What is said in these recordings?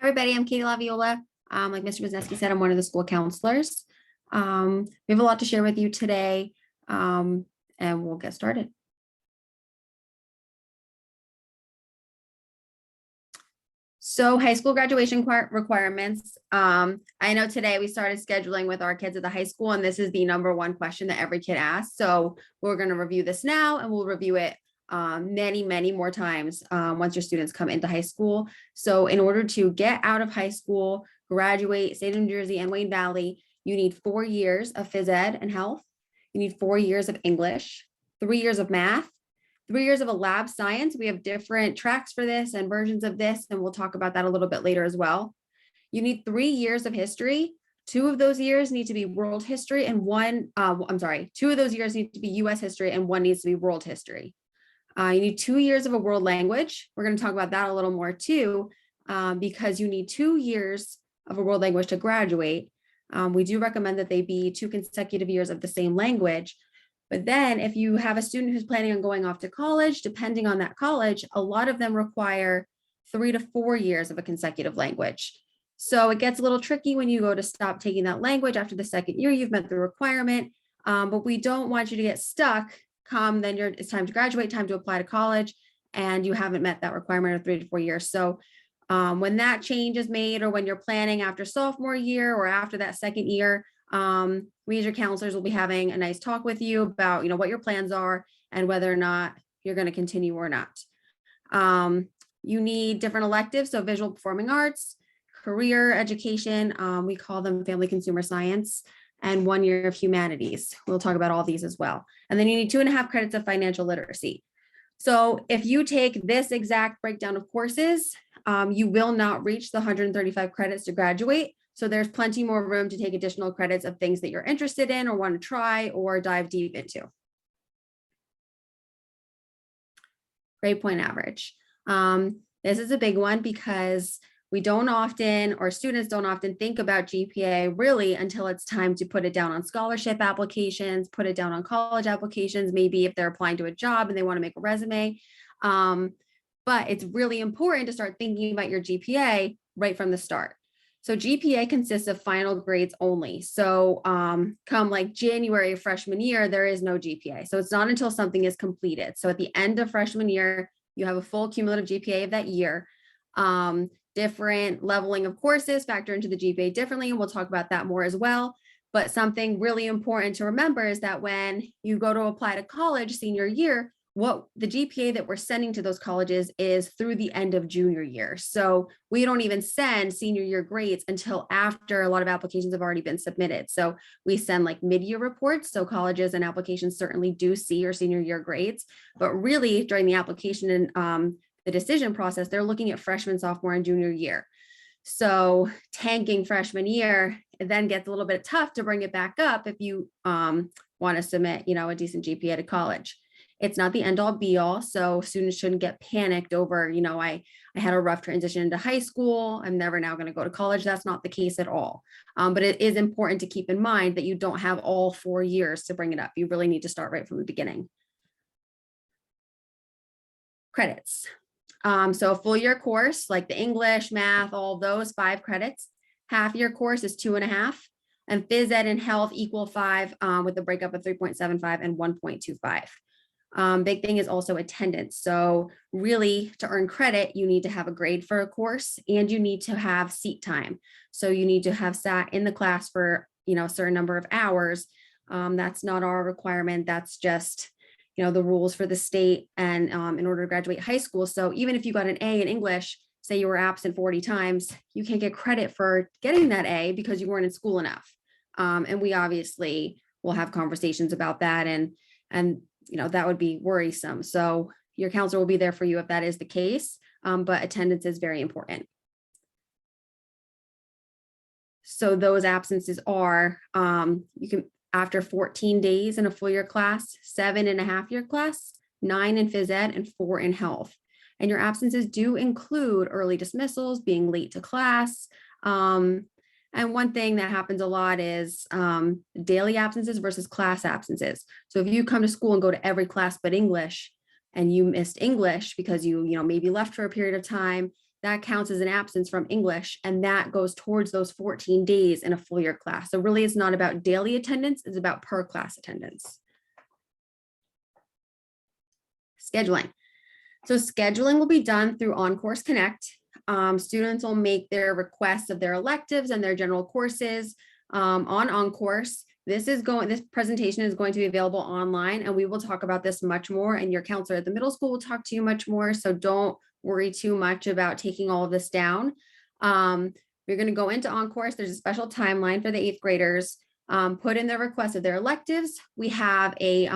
Everybody, I'm Katie Laviola. Like Mr. Wisniewski said, I'm one of the school counselors. We have a lot to share with you today, and we'll get started. So high school graduation requirements. I know today we started scheduling with our kids at the high school, and this is the number one question that every kid asks. So we're going to review this now, and we'll review it many more times once your students come into high school. So in order to get out of high school, graduate state of New Jersey and Wayne Valley, you need 4 years of phys ed and health. You need 4 years of English, 3 years of math, 3 years of a lab science. We have different tracks for this and versions of this, and we'll talk about that a little bit later as well. You need 3 years of history. 2 of those years need to be world history and 2 of those years need to be US history and 1 needs to be world history. You need 2 years of a world language. We're going to talk about that a little more too, because you need 2 years of a world language to graduate. We do recommend that they be 2 consecutive years of the same language. But then if you have a student who's planning on going off to college, depending on that college, a lot of them require 3 to 4 years of a consecutive language. So it gets a little tricky when you go to stop taking that language after the second year, you've met the requirement, but we don't want you to get stuck then it's time to graduate, time to apply to college, and you haven't met that requirement of 3 to 4 years. So when that change is made, or when you're planning after sophomore year or after that second year, we as your counselors will be having a nice talk with you about, what your plans are and whether or not you're going to continue or not. You need different electives, so visual performing arts, career education, we call them family consumer science, and 1 year of humanities. We'll talk about all these as well. And then you need 2.5 credits of financial literacy. So if you take this exact breakdown of courses, you will not reach the 135 credits to graduate. So there's plenty more room to take additional credits of things that you're interested in or want to try or dive deep into. Grade point average. This is a big one because students don't often think about GPA really until it's time to put it down on scholarship applications, put it down on college applications, maybe if they're applying to a job and they want to make a resume. But it's really important to start thinking about your GPA right from the start. So GPA consists of final grades only. So come like January of freshman year, there is no GPA. So it's not until something is completed. So at the end of freshman year, you have a full cumulative GPA of that year. Different leveling of courses factor into the GPA differently, and we'll talk about that more as well. But something really important to remember is that when you go to apply to college senior year, what the GPA that we're sending to those colleges is through the end of junior year. So we don't even send senior year grades until after a lot of applications have already been submitted. So we send like mid-year reports. So colleges and applications certainly do see your senior year grades, but really during the application and the decision process, they're looking at freshman, sophomore, and junior year. So tanking freshman year, it then gets a little bit tough to bring it back up if you want to submit, a decent GPA to college. It's not the end all be all. So students shouldn't get panicked over, I had a rough transition into high school. I'm never now going to go to college. That's not the case at all. But it is important to keep in mind that you don't have all 4 years to bring it up. You really need to start right from the beginning. Credits. So a full year course, like the English, math, all those 5 credits. Half year course is 2.5, and phys ed and health equal 5 with a breakup of 3.75 and 1.25. Big thing is also attendance. So really to earn credit, you need to have a grade for a course and you need to have seat time. So you need to have sat in the class for, a certain number of hours. That's not our requirement. That's just the rules for the state and in order to graduate high school. So even if you got an A in English, say you were absent 40 times, you can't get credit for getting that A because you weren't in school enough. And we obviously will have conversations about that and that would be worrisome. So your counselor will be there for you if that is the case, but attendance is very important. So those absences are, you can, after 14 days in a full year class, 7.5 year class, 9 in phys ed, and 4 in health. And your absences do include early dismissals, being late to class. And one thing that happens a lot is daily absences versus class absences. So if you come to school and go to every class but English, and you missed English because you maybe left for a period of time, that counts as an absence from English, and that goes towards those 14 days in a full year class. So really it's not about daily attendance, it's about per class attendance. Scheduling. So scheduling will be done through OnCourse Connect. Students will make their requests of their electives and their general courses on OnCourse. This presentation is going to be available online, and we will talk about this much more, and your counselor at the middle school will talk to you much more. So don't worry too much about taking all of this down. You're going to go into OnCourse. There's a special timeline for the 8th graders. Put in their request of their electives. We have a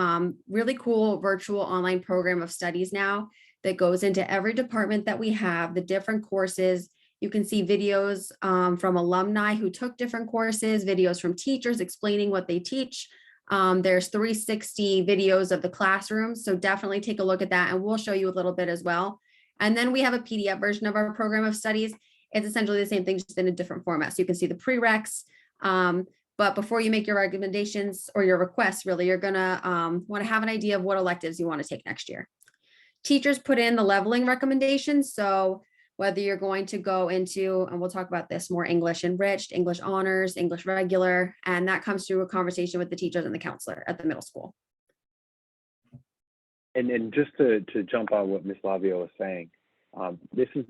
really cool virtual online program of studies now that goes into every department that we have, the different courses. You can see videos from alumni who took different courses, videos from teachers explaining what they teach. There's 360 videos of the classrooms, so definitely take a look at that, and we'll show you a little bit as well. And then we have a PDF version of our program of studies. It's essentially the same thing, just in a different format. So you can see the prereqs. But before you make your recommendations or your requests, really, you're gonna want to have an idea of what electives you want to take next year. Teachers put in the leveling recommendations. So whether you're going to go into, and we'll talk about this more, English Enriched, English Honors, English Regular, and that comes through a conversation with the teachers and the counselor at the middle school. And just to jump on what Ms. Lavio was saying, this is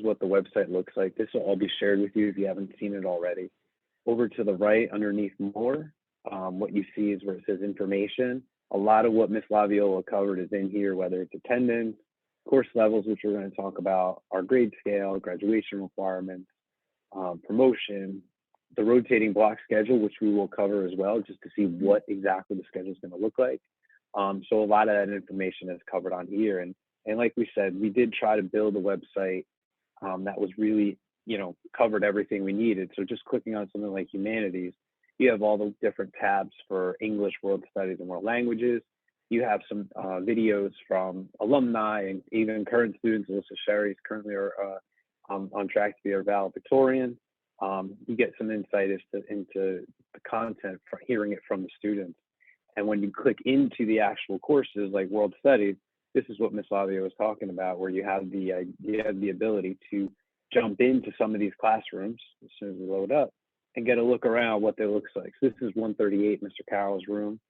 what the website looks like. This will all be shared with you if you haven't seen it already. Over to the right, underneath more, what you see is where it says information. A lot of what Ms. Laviola covered is in here, whether it's attendance, course levels, which we're going to talk about, our grade scale, graduation requirements, promotion, the rotating block schedule, which we will cover as well, just to see what exactly the schedule is going to look like. So a lot of that information is covered on here. And like we said, we did try to build a website that was really, covered everything we needed. So just clicking on something like humanities, you have all the different tabs for English, world studies, and world languages. You have some videos from alumni and even current students. Alyssa Sherry's currently on track to be our valedictorian. You get some insight into the content from hearing it from the students. And when you click into the actual courses like world studies, this is what Ms. Lavia was talking about, where you have the ability to jump into some of these classrooms as soon as we load up and get a look around what they looks like. So this is 138, Mr. Carroll's room.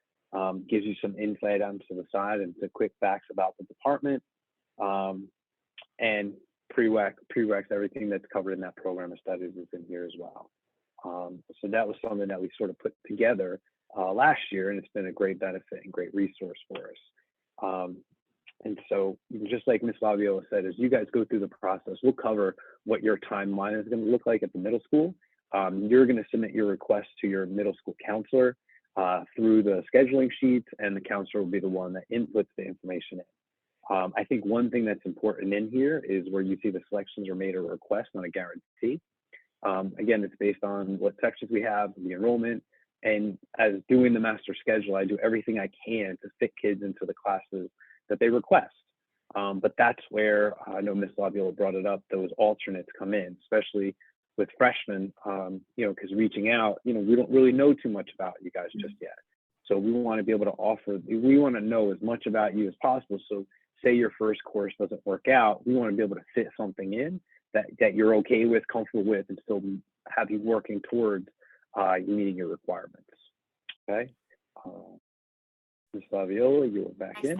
Gives you some insight onto the side and the quick facts about the department, and prereqs, everything that's covered in that program of studies is in here as well. So that was something that we sort of put together last year, and it's been a great benefit and great resource for us. And so just like Ms. Laviola said, as you guys go through the process, we'll cover what your timeline is going to look like at the middle school. You're going to submit your request to your middle school counselor through the scheduling sheets, and the counselor will be the one that inputs the information in. I think one thing that's important in here is where you see the selections are made a request, not a guarantee. Again, it's based on what sections we have, the enrollment, and as doing the master schedule, I do everything I can to fit kids into the classes that they request. But that's where I know Ms. Laviola brought it up, those alternates come in, especially with freshmen, because reaching out, we don't really know too much about you guys just yet. So we want to be able to we want to know as much about you as possible. So say your first course doesn't work out, we want to be able to fit something in that you're okay with, comfortable with, and still have you working towards you meeting your requirements. Okay. Ms. Laviola, you are back in.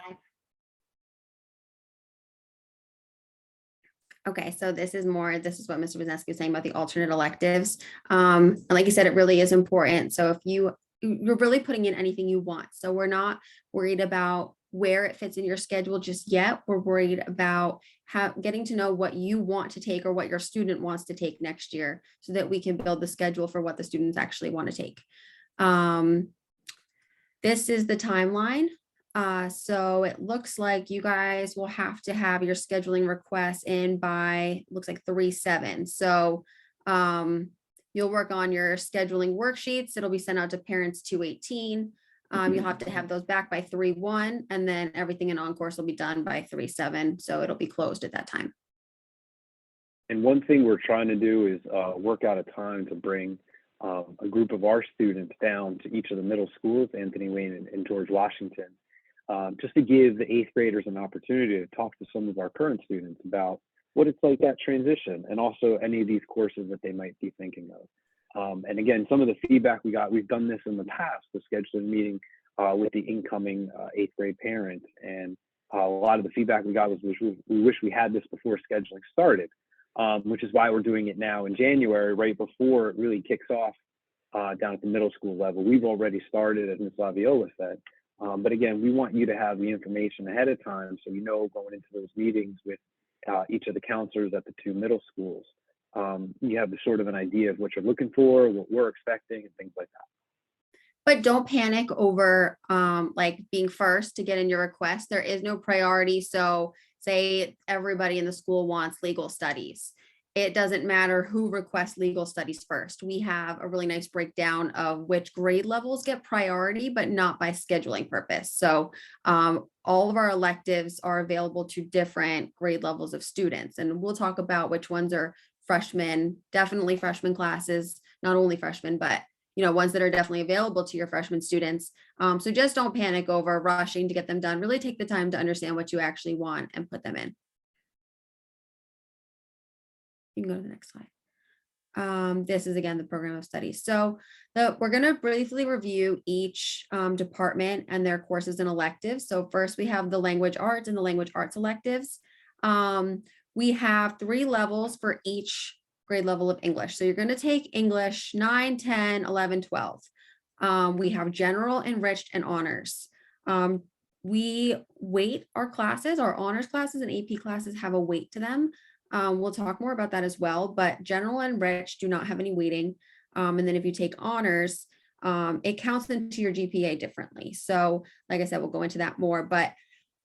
Okay, so this is what Mr. Wisniewski was saying about the alternate electives. And like you said, it really is important. So if you're really putting in anything you want. So we're not worried about where it fits in your schedule just yet. We're worried about getting to know what you want to take or what your student wants to take next year so that we can build the schedule for what the students actually want to take. This is the timeline. So it looks like you guys will have to have your scheduling requests in by, looks like 3/7. So you'll work on your scheduling worksheets. It'll be sent out to parents 2/18. You'll have to have those back by 3/1, and then everything in OnCourse will be done by 3/7. So it'll be closed at that time. And one thing we're trying to do is work out a time to bring a group of our students down to each of the middle schools, Anthony Wayne and George Washington, just to give the 8th graders an opportunity to talk to some of our current students about what it's like at transition, and also any of these courses that they might be thinking of. And again, some of the feedback we got, we've done this in the past, the scheduling meeting with the incoming 8th grade parent, and a lot of the feedback we got was we wish we had this before scheduling started, which is why we're doing it now in January, right before it really kicks off down at the middle school level. We've already started, as Ms. Laviola said, but again, we want you to have the information ahead of time so you know going into those meetings with each of the counselors at the 2 middle schools. You have the sort of an idea of what you're looking for, what we're expecting, and things like that. But don't panic over like being first to get in your request. There is no priority. So say everybody in the school wants legal studies. It doesn't matter who requests legal studies first. We have a really nice breakdown of which grade levels get priority, but not by scheduling purpose. So all of our electives are available to different grade levels of students. And we'll talk about which ones are freshmen, definitely freshman classes, not only freshmen, but ones that are definitely available to your freshman students. So just don't panic over rushing to get them done. Really take the time to understand what you actually want and put them in. You can go to the next slide. This is again the program of study. So we're going to briefly review each department and their courses and electives. So first we have the language arts and the language arts electives. We have 3 levels for each grade level of English. So you're going to take English 9, 10, 11, 12. We have general, enriched, and honors. We weight our classes, our honors classes and AP classes have a weight to them. We'll talk more about that as well, but general and enriched do not have any weighting. And then if you take honors, it counts into your GPA differently. So like I said, we'll go into that more, but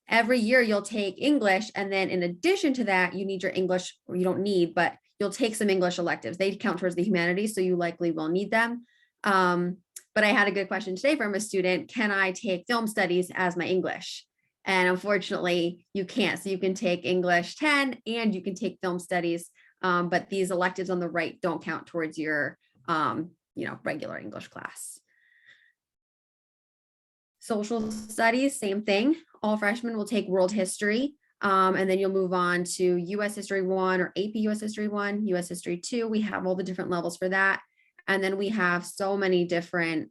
every year you'll take English. And then in addition to that, you need your English, or you don't need, but you'll take some English electives. They count towards the humanities, so you likely will need them. But I had a good question today from a student, can I take film studies as my English? And unfortunately, you can't. So you can take English 10 and you can take film studies, but these electives on the right don't count towards your regular English class. Social studies, same thing. All freshmen will take world history. And then you'll move on to US History 1 or AP US History 1, US History 2. We have all the different levels for that. And then we have so many different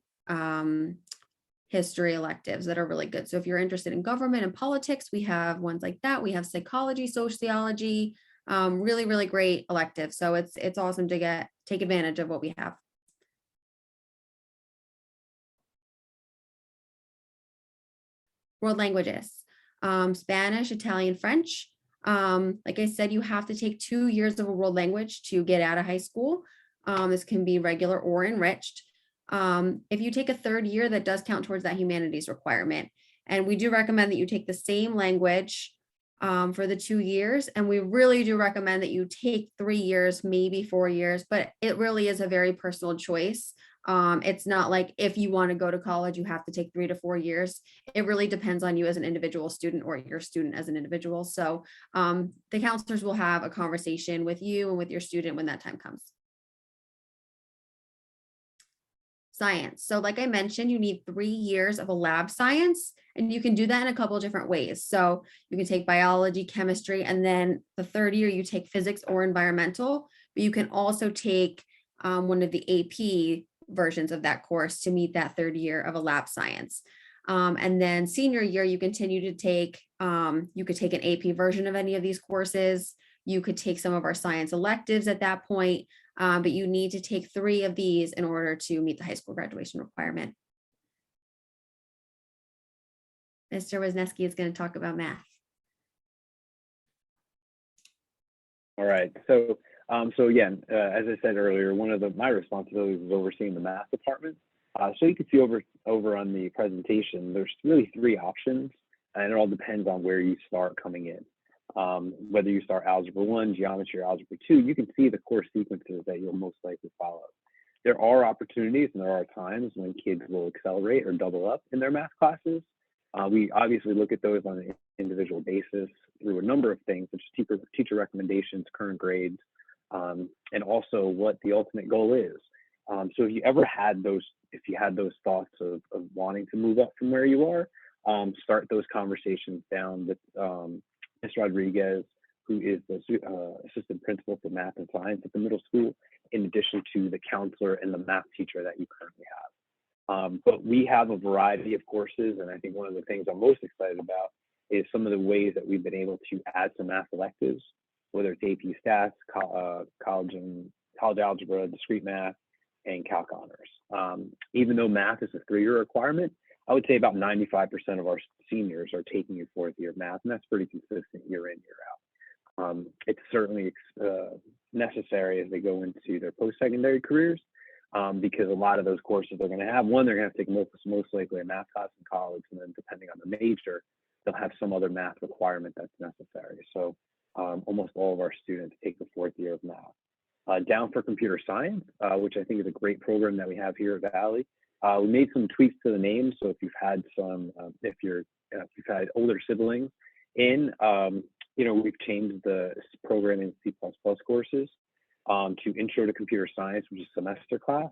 history electives that are really good. So if you're interested in government and politics, we have ones like that. We have psychology, sociology, really, really great electives. So it's awesome to take advantage of what we have. World languages, Spanish, Italian, French. Like I said, you have to take 2 years of a world language to get out of high school. This can be regular or enriched. If you take a 3rd year, that does count towards that humanities requirement. And we do recommend that you take the same language for the 2 years. And we really do recommend that you take 3 years, maybe 4 years, but it really is a very personal choice. It's not like if you want to go to college, you have to take 3 to 4 years. It really depends on you as an individual student or your student as an individual. So the counselors will have a conversation with you and with your student when that time comes. Science. So like I mentioned, you need 3 years of a lab science, and you can do that in a couple of different ways. So you can take biology, chemistry, and then the 3rd year you take physics or environmental, but you can also take one of the AP versions of that course to meet that 3rd year of a lab science. And then senior year, you continue to take, you could take an AP version of any of these courses. You could take some of our science electives at that point, but you need to take 3 of these in order to meet the high school graduation requirement. Mr. Wisniewski is going to talk about math. All right. So again, as I said earlier, one of my responsibilities is overseeing the math department. So you can see over on the presentation, there's really 3 options, and it all depends on where you start coming in. Whether you start Algebra 1, Geometry, or Algebra 2, you can see the course sequences that you'll most likely follow. There are opportunities and there are times when kids will accelerate or double up in their math classes. We obviously look at those on an individual basis through a number of things, such as teacher recommendations, current grades, and also what the ultimate goal is. So if you had those thoughts of wanting to move up from where you are, start those conversations down with Ms. Rodriguez, who is the assistant principal for math and science at the middle school, in addition to the counselor and the math teacher that you currently have. But we have a variety of courses, and I think one of the things I'm most excited about is some of the ways that we've been able to add some math electives, whether it's AP Stats, college algebra, discrete math, and calc honors. Even though math is a 3-year requirement, I would say about 95% of our seniors are taking a 4th year of math, and that's pretty consistent year in, year out. It's certainly necessary as they go into their post-secondary careers, because a lot of those courses they're going to have, one, they're going to have to take most likely a math class in college, and then depending on the major, they'll have some other math requirement that's necessary. So almost all of our students take the 4th year of math. Down for computer science, which I think is a great program that we have here at Valley. We made some tweaks to the name, so if you've had if you've had older siblings in, we've changed the programming C++ courses to Intro to Computer Science, which is a semester class,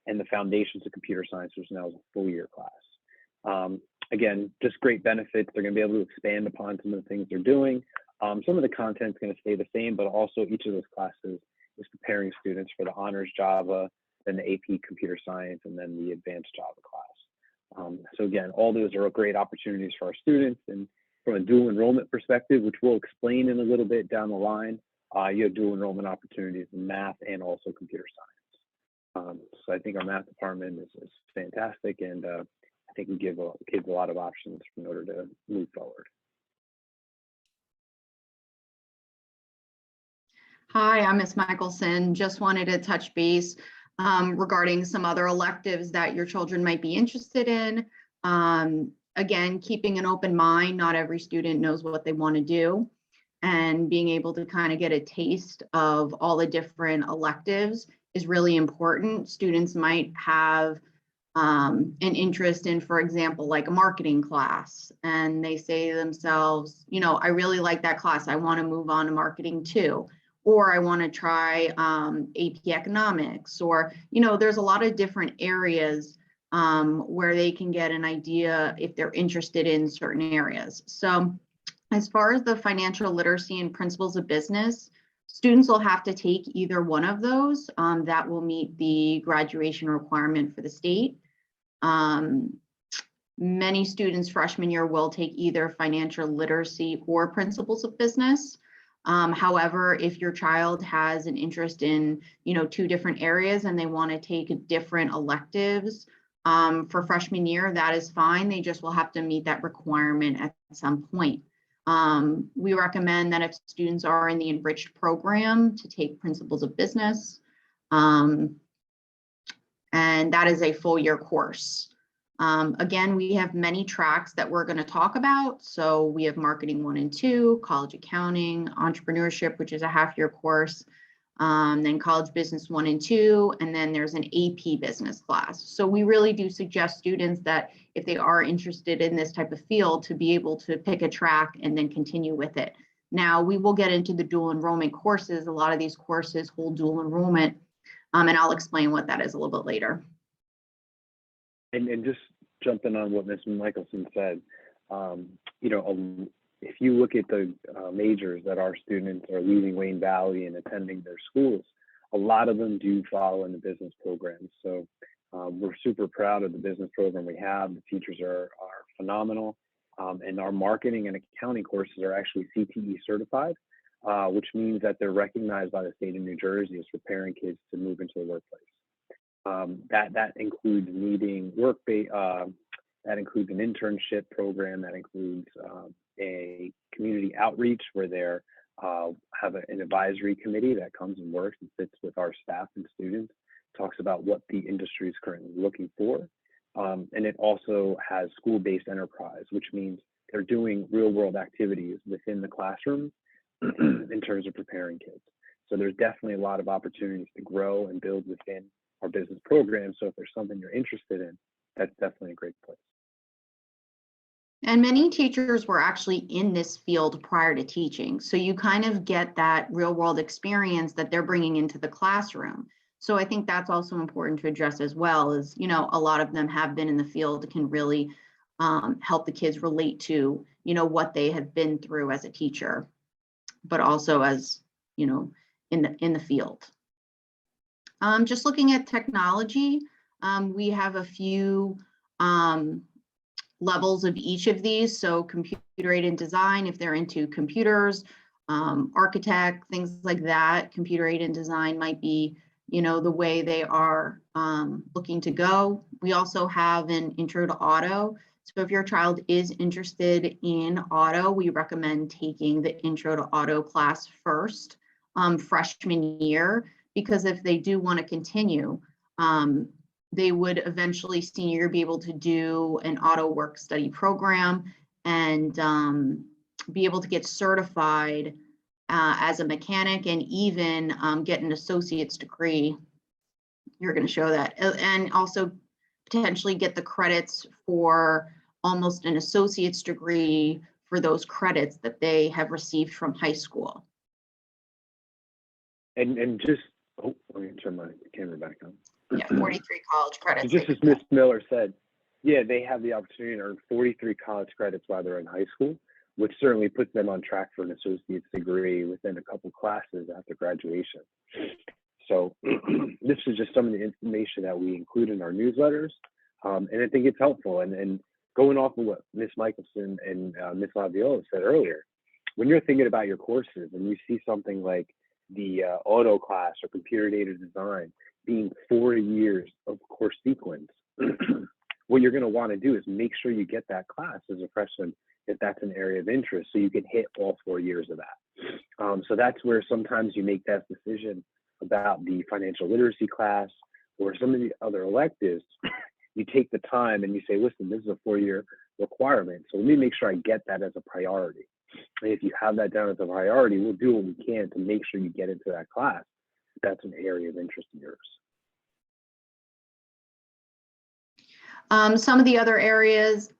and the Foundations of Computer Science, which now is a full year class. Again, just great benefits. They're going to be able to expand upon some of the things they're doing. Some of the content's going to stay the same, but also each of those classes is preparing students for the honors Java, then the AP Computer Science, and then the advanced Java class. So again, all those are great opportunities for our students. And from a dual enrollment perspective, which we'll explain in a little bit down the line, you have dual enrollment opportunities in math and also computer science. So I think our math department is fantastic, and I think we give kids a lot of options in order to move forward. Hi, I'm Ms. Michelson. Just wanted to touch base regarding some other electives that your children might be interested in. Again, keeping an open mind, not every student knows what they want to do, and being able to kind of get a taste of all the different electives is really important. Students might have an interest in, for example, like a marketing class, and they say to themselves, I really like that class. I want to move on to marketing too. Or I want to try AP economics, or, there's a lot of different areas where they can get an idea if they're interested in certain areas. So as far as the financial literacy and principles of business, students will have to take either one of those that will meet the graduation requirement for the state. Many students freshman year will take either financial literacy or principles of business. However, if your child has an interest in, 2 different areas and they want to take different electives for freshman year, that is fine. They just will have to meet that requirement at some point. We recommend that if students are in the Enriched program to take principles of business, and that is a full year course. Again, we have many tracks that we're going to talk about. So we have marketing 1 and 2, college accounting, entrepreneurship, which is a half-year course, then college business 1 and 2, and then there's an AP business class. So we really do suggest students that if they are interested in this type of field, to be able to pick a track and then continue with it. Now, we will get into the dual enrollment courses. A lot of these courses hold dual enrollment, and I'll explain what that is a little bit later. And just jumping on what Ms. Michelson said, if you look at the majors that our students are leaving Wayne Valley and attending their schools, a lot of them do follow in the business programs. So we're super proud of the business program we have. The teachers are phenomenal, and our marketing and accounting courses are actually CTE certified, which means that they're recognized by the state of New Jersey as preparing kids to move into the workplace. That includes needing that includes an internship program, that includes a community outreach where they have an advisory committee that comes and works and sits with our staff and students, talks about what the industry is currently looking for. And it also has school-based enterprise, which means they're doing real-world activities within the classroom in terms of preparing kids. So there's definitely a lot of opportunities to grow and build within our business program. So if there's something you're interested in, that's definitely a great place. And many teachers were actually in this field prior to teaching. So you kind of get that real world experience that they're bringing into the classroom. So I think that's also important to address as well, is, a lot of them have been in the field, can really help the kids relate to, what they have been through as a teacher. but also as, in the field. Just looking at technology, we have a few levels of each of these. So computer-aided design, if they're into computers, architect, things like that, computer-aided design might be, the way they are looking to go. We also have an intro to auto. So if your child is interested in auto, we recommend taking the intro to auto class first, freshman year, because if they do want to continue, they would eventually senior year be able to do an auto work study program and be able to get certified as a mechanic and even get an associate's degree. You're going to show that, and also potentially get the credits for almost an associate's degree for those credits that they have received from high school. And just, I'm going to turn my camera back on. Yeah, 43 college credits. So just as Ms. Miller said, yeah, they have the opportunity to earn 43 college credits while they're in high school, which certainly puts them on track for an associate's degree within a couple classes after graduation. So this is just some of the information that we include in our newsletters, and I think it's helpful. And going off of what Ms. Michelson and Ms. Laviola said earlier, when you're thinking about your courses and you see something like the auto class or computer-aided design being 4 years of course sequence, what you're going to want to do is make sure you get that class as a freshman if that's an area of interest, so you can hit all 4 years of that. So that's where sometimes you make that decision about the financial literacy class or some of the other electives. You take the time and you say, listen, this is a 4-year requirement, so let me make sure I get that as a priority. And if you have that down as a priority, we'll do what we can to make sure you get into that class if that's an area of interest of yours. Some of the other areas,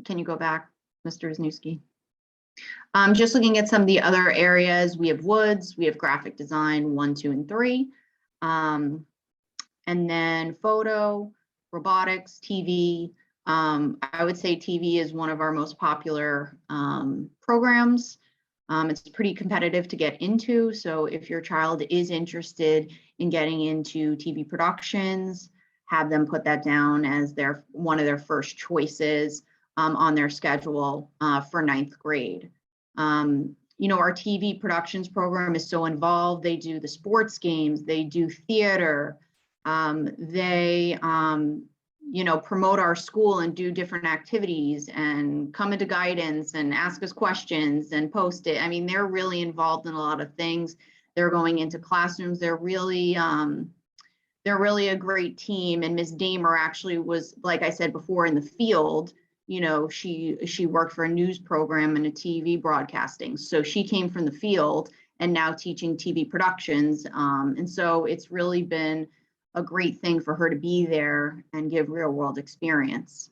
can you go back, Mr. Wisniewski? Just looking at some of the other areas, we have woods, we have graphic design 1, 2, and 3, and then photo, robotics, TV. I would say TV is one of our most popular programs. It's pretty competitive to get into. So if your child is interested in getting into TV productions, have them put that down as one of their first choices on their schedule for 9th grade. Our TV productions program is so involved. They do the sports games, they do theater, they promote our school and do different activities and come into guidance and ask us questions and post it. I mean, they're really involved in a lot of things. They're going into classrooms. They're really a great team. And Ms. Damer actually was, like I said before, in the field. She worked for a news program and a TV broadcasting. So she came from the field and now teaching TV productions. And so it's really been a great thing for her to be there and give real world experience.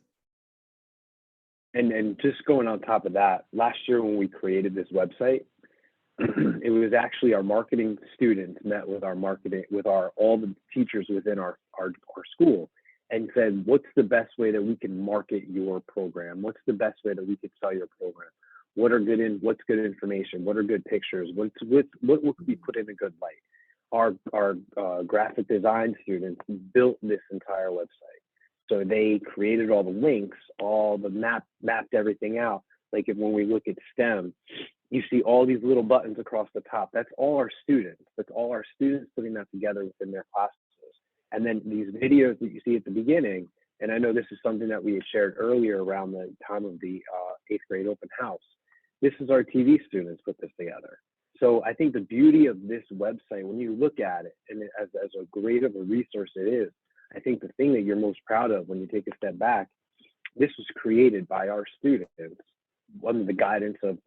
And just going on top of that, last year when we created this website, it was actually our marketing students met with all the teachers within our school and said, what's the best way that we can market your program? What's the best way that we could sell your program? What's good information? What are good pictures? What could we put in a good light? Our graphic design students built this entire website. So they created all the links, all the mapped everything out. Like when we look at STEM, you see all these little buttons across the top. That's all our students. That's all our students putting that together within their classes. And then these videos that you see at the beginning, and I know this is something that we had shared earlier around the time of the 8th grade open house. This is our TV students put this together. So I think the beauty of this website, when you look at it, and as a great of a resource it is, I think the thing that you're most proud of when you take a step back, this was created by our students under the guidance of,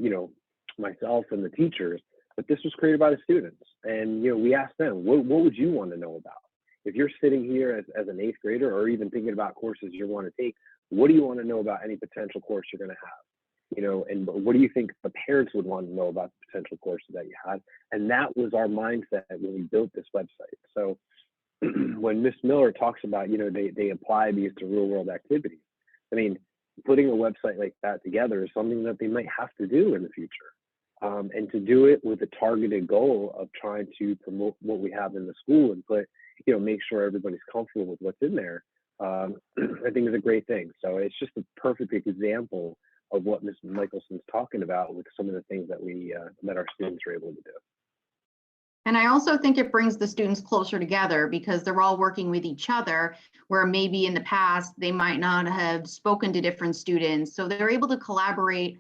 myself and the teachers, but this was created by the students. And, we asked them, what would you want to know about? If you're sitting here as an 8th grader or even thinking about courses you want to take, what do you want to know about any potential course you're going to have? And what do you think the parents would want to know about the potential courses that you had? And that was our mindset when we built this website. So when Ms. Miller talks about, they apply these to real world activities. I mean, putting a website like that together is something that they might have to do in the future. and to do it with a targeted goal of trying to promote what we have in the school and put, make sure everybody's comfortable with what's in there, I think is a great thing. So it's just a perfect example of what Ms. Michelson's talking about with some of the things that that our students are able to do. And I also think it brings the students closer together because they're all working with each other, where maybe in the past they might not have spoken to different students. So they're able to collaborate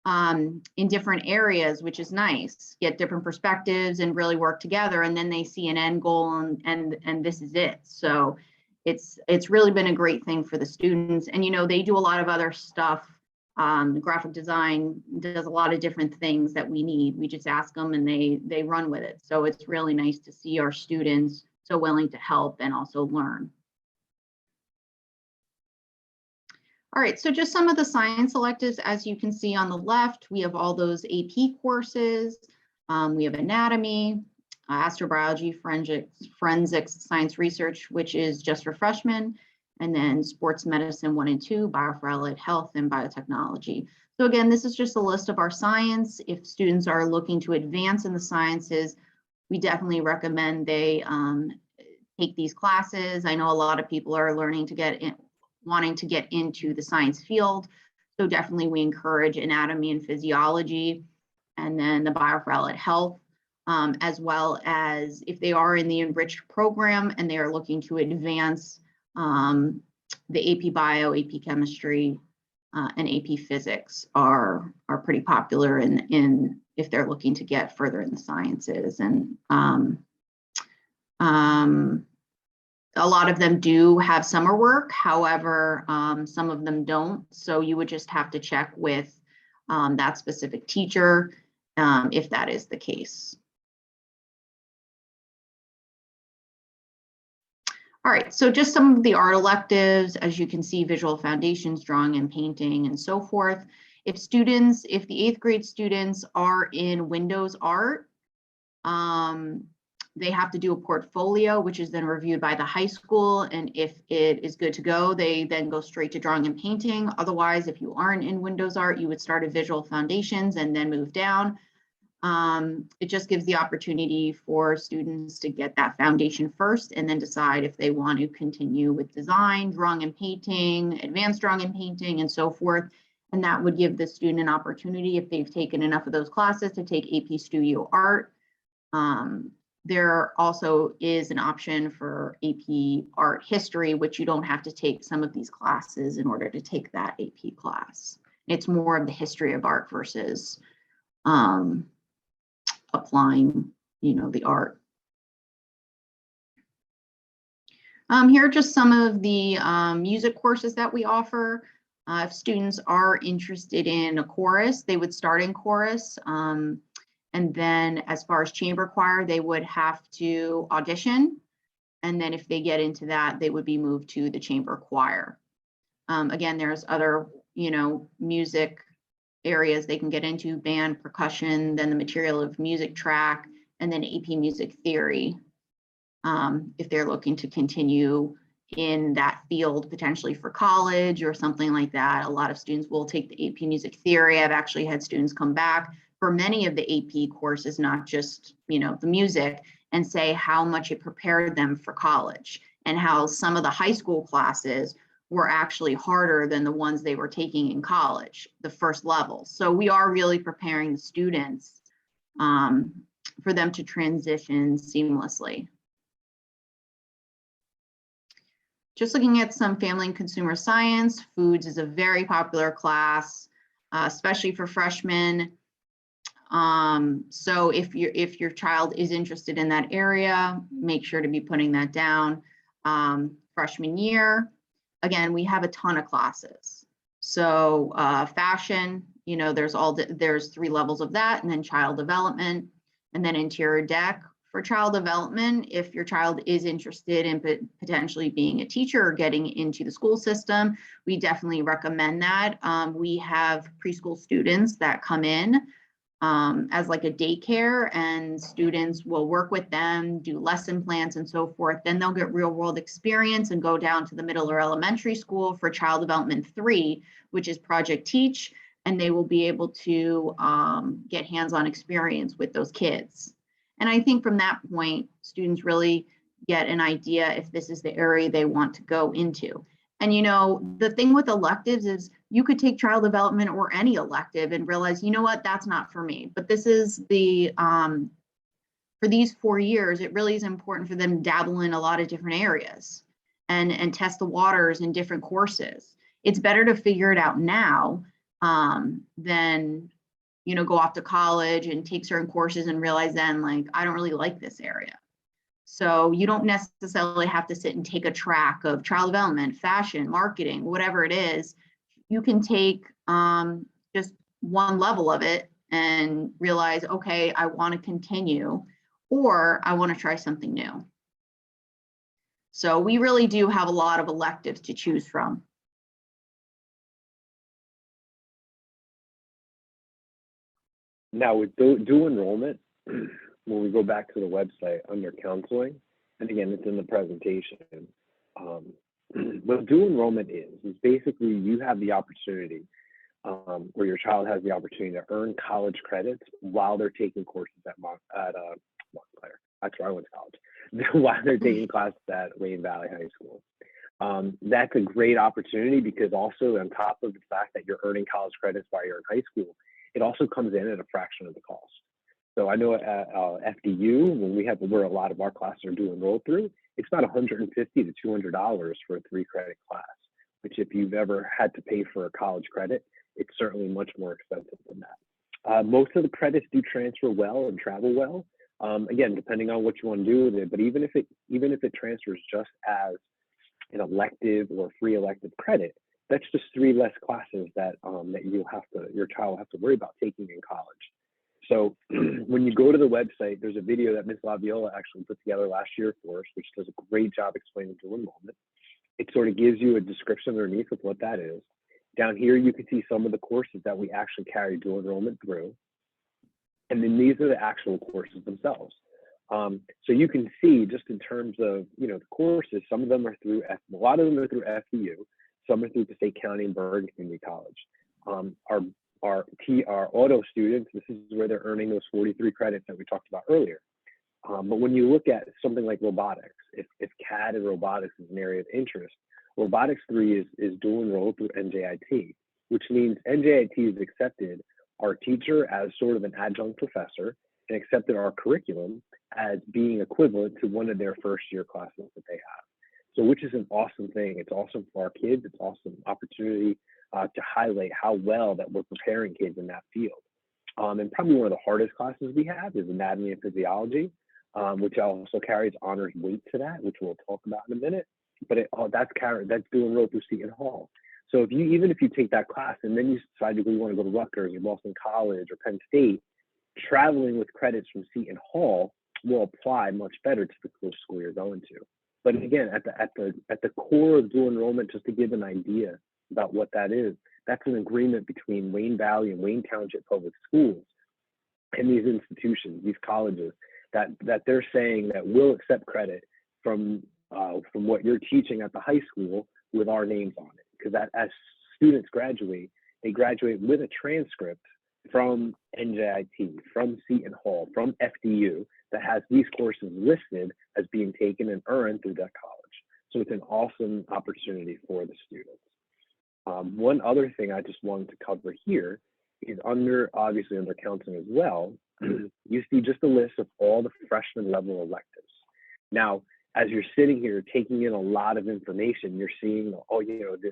in different areas, which is nice, get different perspectives and really work together. And then they see an end goal and this is it. So it's really been a great thing for the students. And, they do a lot of other stuff. Graphic design does a lot of different things that we need. We just ask them and they run with it. So it's really nice to see our students so willing to help and also learn. All right, so just some of the science electives, as you can see on the left, we have all those AP courses. We have anatomy, astrobiology, forensics, science research, which is just for freshmen, and then sports medicine 1 and 2, biofor health, and biotechnology. So again, this is just a list of our science. If students are looking to advance in the sciences, we definitely recommend they take these classes. I know a lot of people are learning to get in, wanting to get into the science field. So definitely we encourage anatomy and physiology, and then the biofor health, as well as if they are in the Enriched program and they are looking to advance the AP Bio, AP Chemistry, and AP Physics are pretty popular in if they're looking to get further in the sciences. And a lot of them do have summer work, however, some of them don't. So you would just have to check with that specific teacher if that is the case. All right, so just some of the art electives, as you can see, visual foundations, drawing and painting, and so forth. If the 8th grade students are in Windows Art, they have to do a portfolio, which is then reviewed by the high school. And if it is good to go, they then go straight to drawing and painting. Otherwise, if you aren't in Windows Art, you would start at visual foundations and then move down. It just gives the opportunity for students to get that foundation first and then decide if they want to continue with design, drawing and painting, advanced drawing and painting, and so forth. And that would give the student an opportunity, if they've taken enough of those classes, to take AP Studio Art. There also is an option for AP Art History, which you don't have to take some of these classes in order to take that AP class. It's more of the history of art versus applying, the art. Here are just some of the music courses that we offer. If students are interested in a chorus, they would start in chorus. And then as far as chamber choir, they would have to audition. And then if they get into that, they would be moved to the chamber choir. Again, there's other, music areas they can get into: band, percussion, then the material of music track, and then AP music theory. If they're looking to continue in that field, potentially for college or something like that, a lot of students will take the AP music theory. I've actually had students come back for many of the AP courses, not just, the music, and say how much it prepared them for college, and how some of the high school classes were actually harder than the ones they were taking in college, the first level. So we are really preparing the students for them to transition seamlessly. Just looking at some family and consumer science, foods is a very popular class, especially for freshmen. So if your child is interested in that area, make sure to be putting that down. Freshman year, again, we have a ton of classes. So fashion, there's 3 levels of that, and then child development, and then interior dec. For child development, if your child is interested in potentially being a teacher or getting into the school system, we definitely recommend that. We have preschool students that come in as like a daycare, and students will work with them, do lesson plans and so forth. Then they'll get real world experience and go down to the middle or elementary school for child development 3, which is Project Teach. and they will be able to get hands-on experience with those kids. And I think from that point, students really get an idea if this is the area they want to go into. And the thing with electives is you could take child development or any elective and realize, you know what, that's not for me. But this is for these 4 years, it really is important for them to dabble in a lot of different areas and test the waters in different courses. It's better to figure it out now than go off to college and take certain courses and realize then, like, I don't really like this area. So you don't necessarily have to sit and take a track of child development, fashion, marketing, whatever it is. You can take just one level of it and realize, okay, I want to continue, or I want to try something new. So we really do have a lot of electives to choose from. Now with due enrollment, when we go back to the website under counseling, and again, it's in the presentation, what due enrollment is basically you have the opportunity, or your child has the opportunity to earn college credits while they're taking courses at Montclair. That's where I went to college. While they're taking classes at Wayne Valley High School. That's a great opportunity because also on top of the fact that you're earning college credits while you're in high school, it also comes in at a fraction of the cost. So I know at FDU, where a lot of our classes are due enrolled through, it's about $150 to $200 for a 3-credit class, which if you've ever had to pay for a college credit, it's certainly much more expensive than that. Most of the credits do transfer well and travel well. Again, depending on what you want to do with it, but even if it transfers just as an elective or free elective credit, that's just 3 less classes that your child will have to worry about taking in college. So when you go to the website, there's a video that Ms. Laviola actually put together last year for us, which does a great job explaining due enrollment. It sort of gives you a description underneath of what that is. Down here, you can see some of the courses that we actually carry due enrollment through. And then these are the actual courses themselves. So you can see just in terms of, the courses, some of them are through, a lot of them are through FDU, some are through Passaic County and Bergen Community College. Our auto students, this is where they're earning those 43 credits that we talked about earlier. But when you look at something like robotics, if CAD and robotics is an area of interest, Robotics 3 is dual enrolled through NJIT, which means NJIT has accepted our teacher as sort of an adjunct professor and accepted our curriculum as being equivalent to one of their first year classes that they have. So which is an awesome thing. It's awesome for our kids. It's awesome opportunity to highlight how well that we're preparing kids in that field. And probably one of the hardest classes we have is anatomy and physiology, which also carries honors weight to that, which we'll talk about in a minute. But that's due enrolled through Seton Hall. So even if you take that class and then you decide you want to go to Rutgers or Boston College or Penn State, traveling with credits from Seton Hall will apply much better to the school you're going to. But again, at the core of dual enrollment, just to give an idea about what that is, that's an agreement between Wayne Valley and Wayne Township Public Schools and these institutions, these colleges, that they're saying that we'll accept credit from what you're teaching at the high school with our names on it. Because as students graduate, they graduate with a transcript from NJIT, from Seton Hall, from FDU that has these courses listed as being taken and earned through that college. So it's an awesome opportunity for the students. One other thing I just wanted to cover here is obviously under counseling as well, you see just a list of all the freshman level electives. Now, as you're sitting here taking in a lot of information, you're seeing,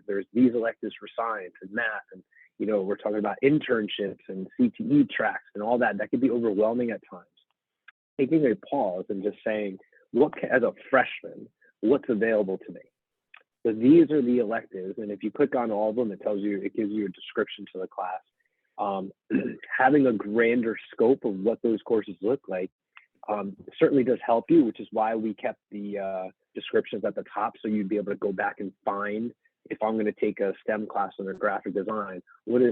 there's these electives for science and math, and we're talking about internships and CTE tracks and all that. That can be overwhelming at times. Taking a pause and just saying, as a freshman, what's available to me? So these are the electives, and if you click on all of them, it gives you a description to the class. Having a grander scope of what those courses look like certainly does help you, which is why we kept the descriptions at the top, so you'd be able to go back and find, if I'm going to take a STEM class under graphic design, what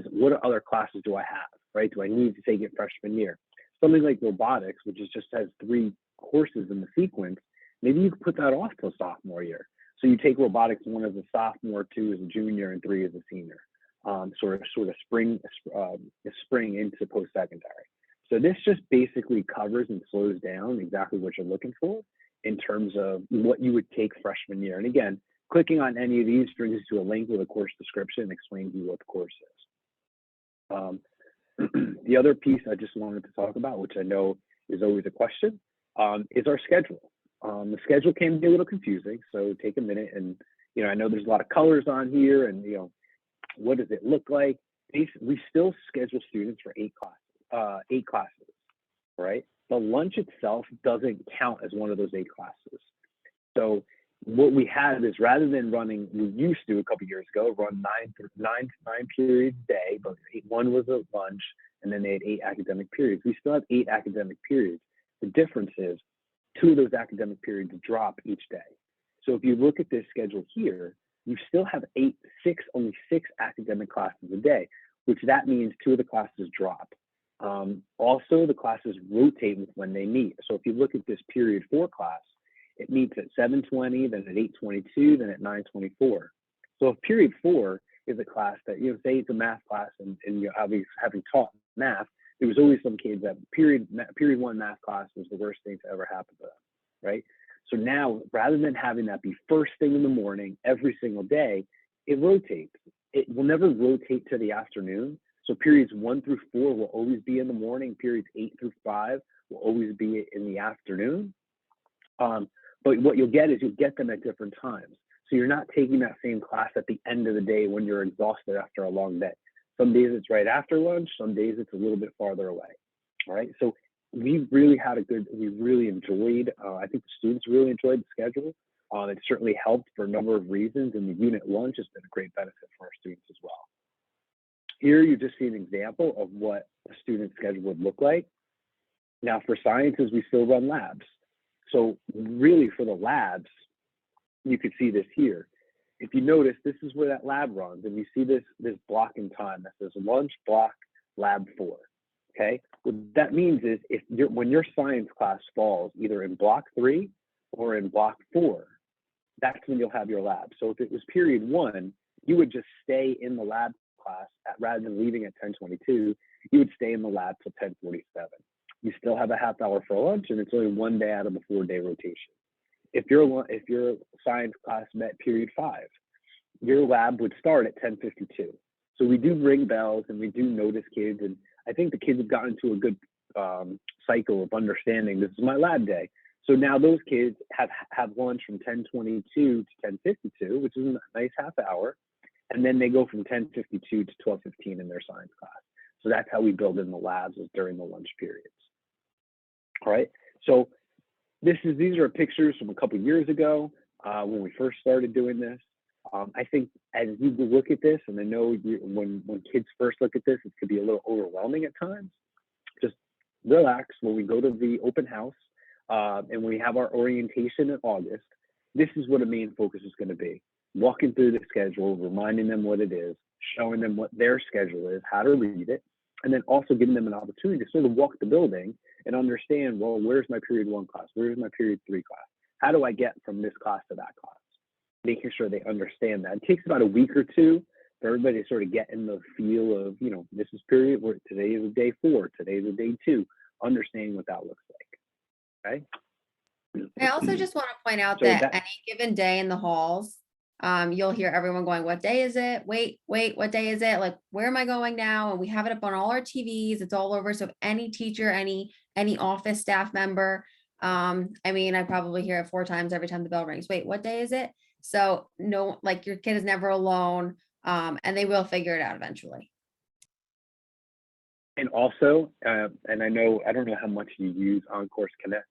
other classes do I have, right? Do I need to take it freshman year? Something like robotics, which just has 3 courses in the sequence, maybe you could put that off till sophomore year. So you take robotics 1 as a sophomore, 2 as a junior, and 3 as a senior. sort of spring into post-secondary. So this just basically covers and slows down exactly what you're looking for in terms of what you would take freshman year. And again, clicking on any of these brings you to a link with a course description and explains you what the course is. The other piece I just wanted to talk about, which I know is always a question, is our schedule. The schedule can be a little confusing, so take a minute and, I know there's a lot of colors on here and, what does it look like? We still schedule students for 8 classes, right? The lunch itself doesn't count as one of those 8 classes. So what we have is, rather than running, we used to a couple years ago run nine periods a day, but one was a lunch, and then they had 8 academic periods. We still have 8 academic periods. The difference is 2 of those academic periods drop each day. So if you look at this schedule here, you still have only 6 academic classes a day, which that means 2 of the classes drop. Also, the classes rotate with when they meet. So if you look at this period 4 class, it meets at 7:20, then at 8:22, then at 9:24. So if period 4 is a class that, say it's a math class, and having taught math, there was always some kids that period 1 math class was the worst thing to ever happen to them, right? So now, rather than having that be first thing in the morning every single day, it rotates. It will never rotate to the afternoon. So periods 1 through 4 will always be in the morning. Periods 8 through 5 will always be in the afternoon. But what you'll get is you'll get them at different times. So you're not taking that same class at the end of the day when you're exhausted after a long day. Some days it's right after lunch. Some days it's a little bit farther away. All right. So we really enjoyed, I think the students really enjoyed the schedule. It certainly helped for a number of reasons, and the unit lunch has been a great benefit for our students as well. Here you just see an example of what a student schedule would look like. Now for sciences, we still run labs. So really for the labs, you could see this here. If you notice, this is where that lab runs, and you see this block in time that says lunch block lab 4. Okay, what that means is when your science class falls either in block 3 or in block 4, that's when you'll have your lab. So if it was period 1, you would just stay in the lab class rather than leaving at 10:22. You would stay in the lab till 10:47. You still have a half hour for lunch, and it's only 1 day out of a 4-day rotation. If your science class met period 5, your lab would start at 10:52. So we do ring bells and we do notice kids, and I think the kids have gotten to a good cycle of understanding this is my lab day. So now those kids have lunch from 10:22 to 10:52, which is a nice half hour, and then they go from 10:52 to 12:15 in their science class. So that's how we build in the labs, is during the lunch periods. All right. So these are pictures from a couple years ago when we first started doing this. I think as you look at this, and I know when kids first look at this, it could be a little overwhelming at times. Just relax. When we go to the open house and we have our orientation in August, this is what a main focus is going to be. Walking through the schedule, reminding them what it is, showing them what their schedule is, how to read it, and then also giving them an opportunity to sort of walk the building and understand, well, where's my period 1 class? Where's my period 3 class? How do I get from this class to that class? Making sure they understand that. It takes about a week or 2 for everybody to sort of get in the feel of, this is period where today is a day 4, today is a day 2, understanding what that looks like. Okay. I also just want to point out So that any given day in the halls, you'll hear everyone going, what day is it? Wait, what day is it? Like, where am I going now? And we have it up on all our TVs. It's all over. So if any teacher, any office staff member, I probably hear it 4 times every time the bell rings. Wait, what day is it? So no, like, your kid is never alone, and they will figure it out eventually. And also, and I don't know how much you use OnCourse Connect.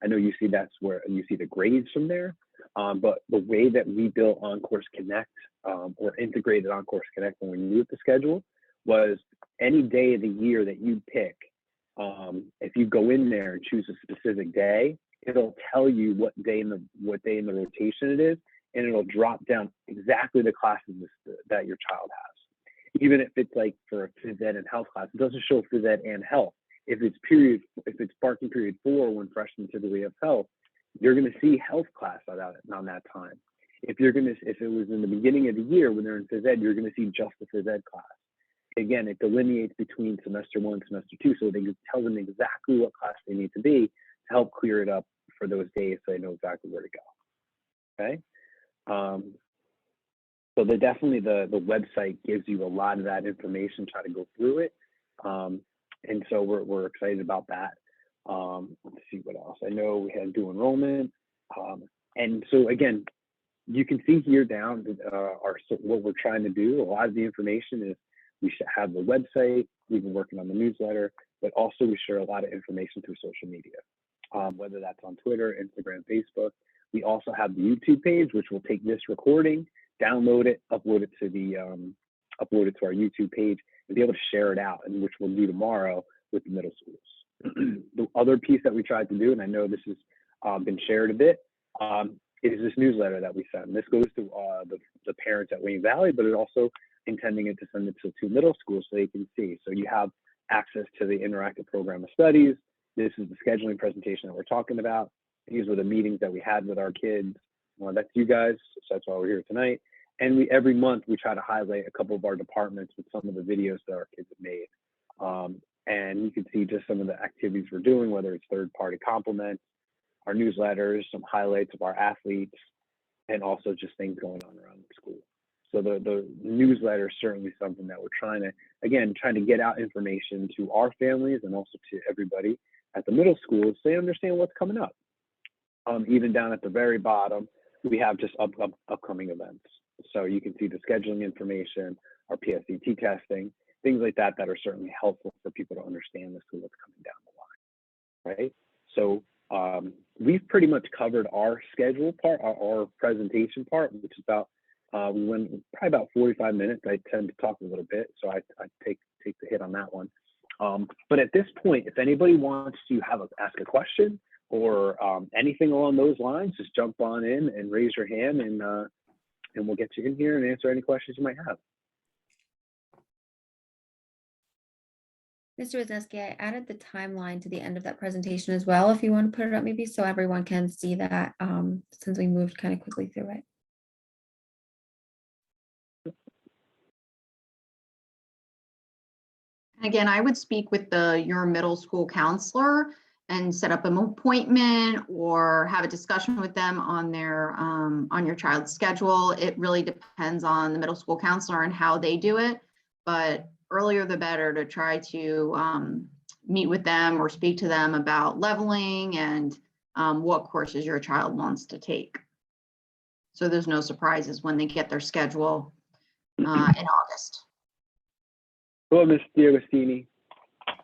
I know you see that's where you see the grades from there. But the way that we built OnCourse Connect or integrated OnCourse Connect when we moved the schedule was any day of the year that you pick. If you go in there and choose a specific day, it'll tell you what day in the rotation it is, and it'll drop down exactly the classes that your child has. Even if it's like for a phys ed and health class, it doesn't show phys ed and health. If it's parking period 4 when freshmen typically have health, you're going to see health class on that time. if it was in the beginning of the year when they're in phys ed, you're going to see just the phys ed class. Again, it delineates between semester 1 and semester 2, so they tell them exactly what class they need to be to help clear it up for those days so they know exactly where to go. Okay. So definitely the website gives you a lot of that information, try to go through it. And so we're excited about that. Let's see what else. I know we had to do enrollment. And so again, you can see here down what we're trying to do. A lot of the information is we should have the website. We've been working on the newsletter, but also we share a lot of information through social media, whether that's on Twitter, Instagram, Facebook. We also have the YouTube page, which will take this recording, download it, upload it to our YouTube page, and be able to share it out, and which we'll do tomorrow with the middle schools. The other piece that we tried to do, and I know this has been shared a bit, is this newsletter that we send. This goes to the parents at Wayne Valley, but it also intending it to send it to 2 middle schools so they can see. So you have access to the interactive program of studies. This is the scheduling presentation that we're talking about. These were the meetings that we had with our kids. Well, that's you guys, so that's why we're here tonight. And every month we try to highlight a couple of our departments with some of the videos that our kids have made. And you can see just some of the activities we're doing, whether it's third-party compliments, our newsletters, some highlights of our athletes, and also just things going on around the school. So the newsletter is certainly something that we're trying to get out information to our families and also to everybody at the middle schools so they understand what's coming up. Even down at the very bottom, we have just upcoming events. So you can see the scheduling information, our PSET testing, things like that that are certainly helpful for people to understand what's coming down the line, right? So we've pretty much covered our schedule part, our presentation part, which is about, we went probably about 45 minutes. I tend to talk a little bit, so I take the hit on that one. But at this point, if anybody wants to ask a question or anything along those lines, just jump on in and raise your hand, and we'll get you in here and answer any questions you might have. Mr. Wisniewski, I added the timeline to the end of that presentation as well, if you want to put it up maybe so everyone can see that, since we moved kind of quickly through it. Again, I would speak with your middle school counselor and set up an appointment or have a discussion with them on your child's schedule. It really depends on the middle school counselor and how they do it, but earlier the better to try to meet with them or speak to them about leveling and what courses your child wants to take. So there's no surprises when they get their schedule in August. Hello, Ms. D'Agostini.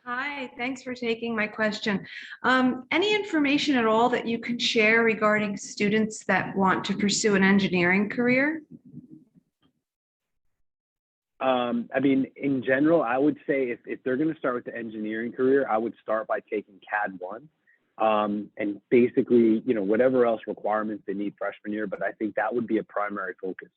Hi, thanks for taking my question. Any information at all that you can share regarding students that want to pursue an engineering career? I mean, in general, I would say if they're going to start with the engineering career, I would start by taking CAD 1, and basically, whatever else requirements they need freshman year, but I think that would be a primary focus.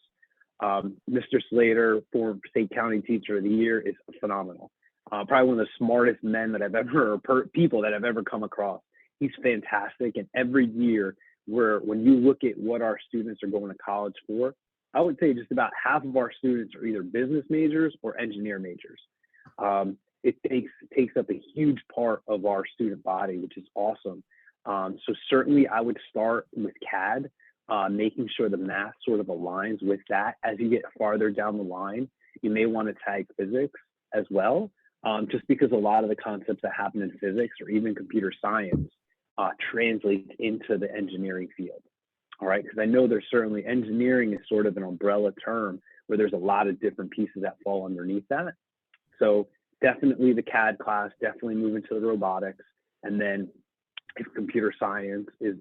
Mr. Slater, former State County Teacher of the Year, is phenomenal. Probably one of the smartest men that people that I've ever come across. He's fantastic, and every year, when you look at what our students are going to college for, I would say just about half of our students are either business majors or engineer majors. It takes up a huge part of our student body, which is awesome. So certainly I would start with CAD, making sure the math sort of aligns with that. As you get farther down the line, you may want to tag physics as well, just because a lot of the concepts that happen in physics or even computer science translate into the engineering field. All right, because I know there's certainly engineering is sort of an umbrella term where there's a lot of different pieces that fall underneath that. So definitely the CAD class, definitely move into the robotics, and then if computer science is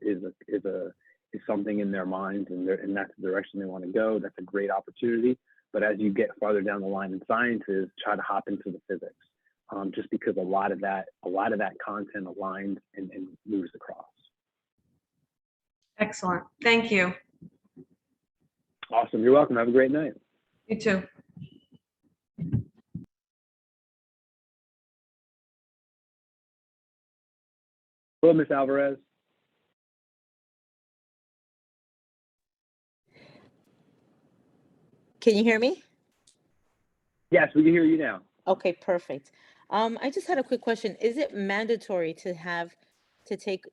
something in their minds and that's the direction they want to go, that's a great opportunity. But as you get farther down the line in sciences, try to hop into the physics, just because a lot of that content aligns and moves across. Excellent. Thank you. Awesome. You're welcome. Have a great night. You too. Hello, Ms. Alvarez. Can you hear me? Yes, we can hear you now. Okay, perfect. I just had a quick question. Is it mandatory to take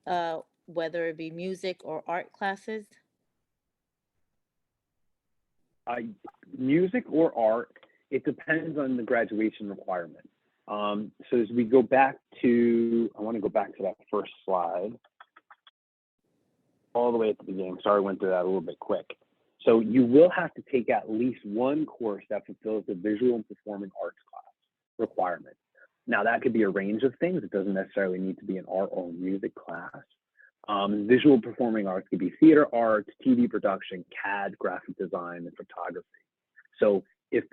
whether it be music or art classes? Music or art, it depends on the graduation requirement. So as we go back to, I want to go back to that first slide, all the way at the beginning. Sorry, I went through that a little bit quick. So you will have to take at least one course that fulfills the visual and performing arts class requirement. Now that could be a range of things. It doesn't necessarily need to be an art or music class. Visual performing arts could be theater arts, TV production, CAD, graphic design, and photography. So if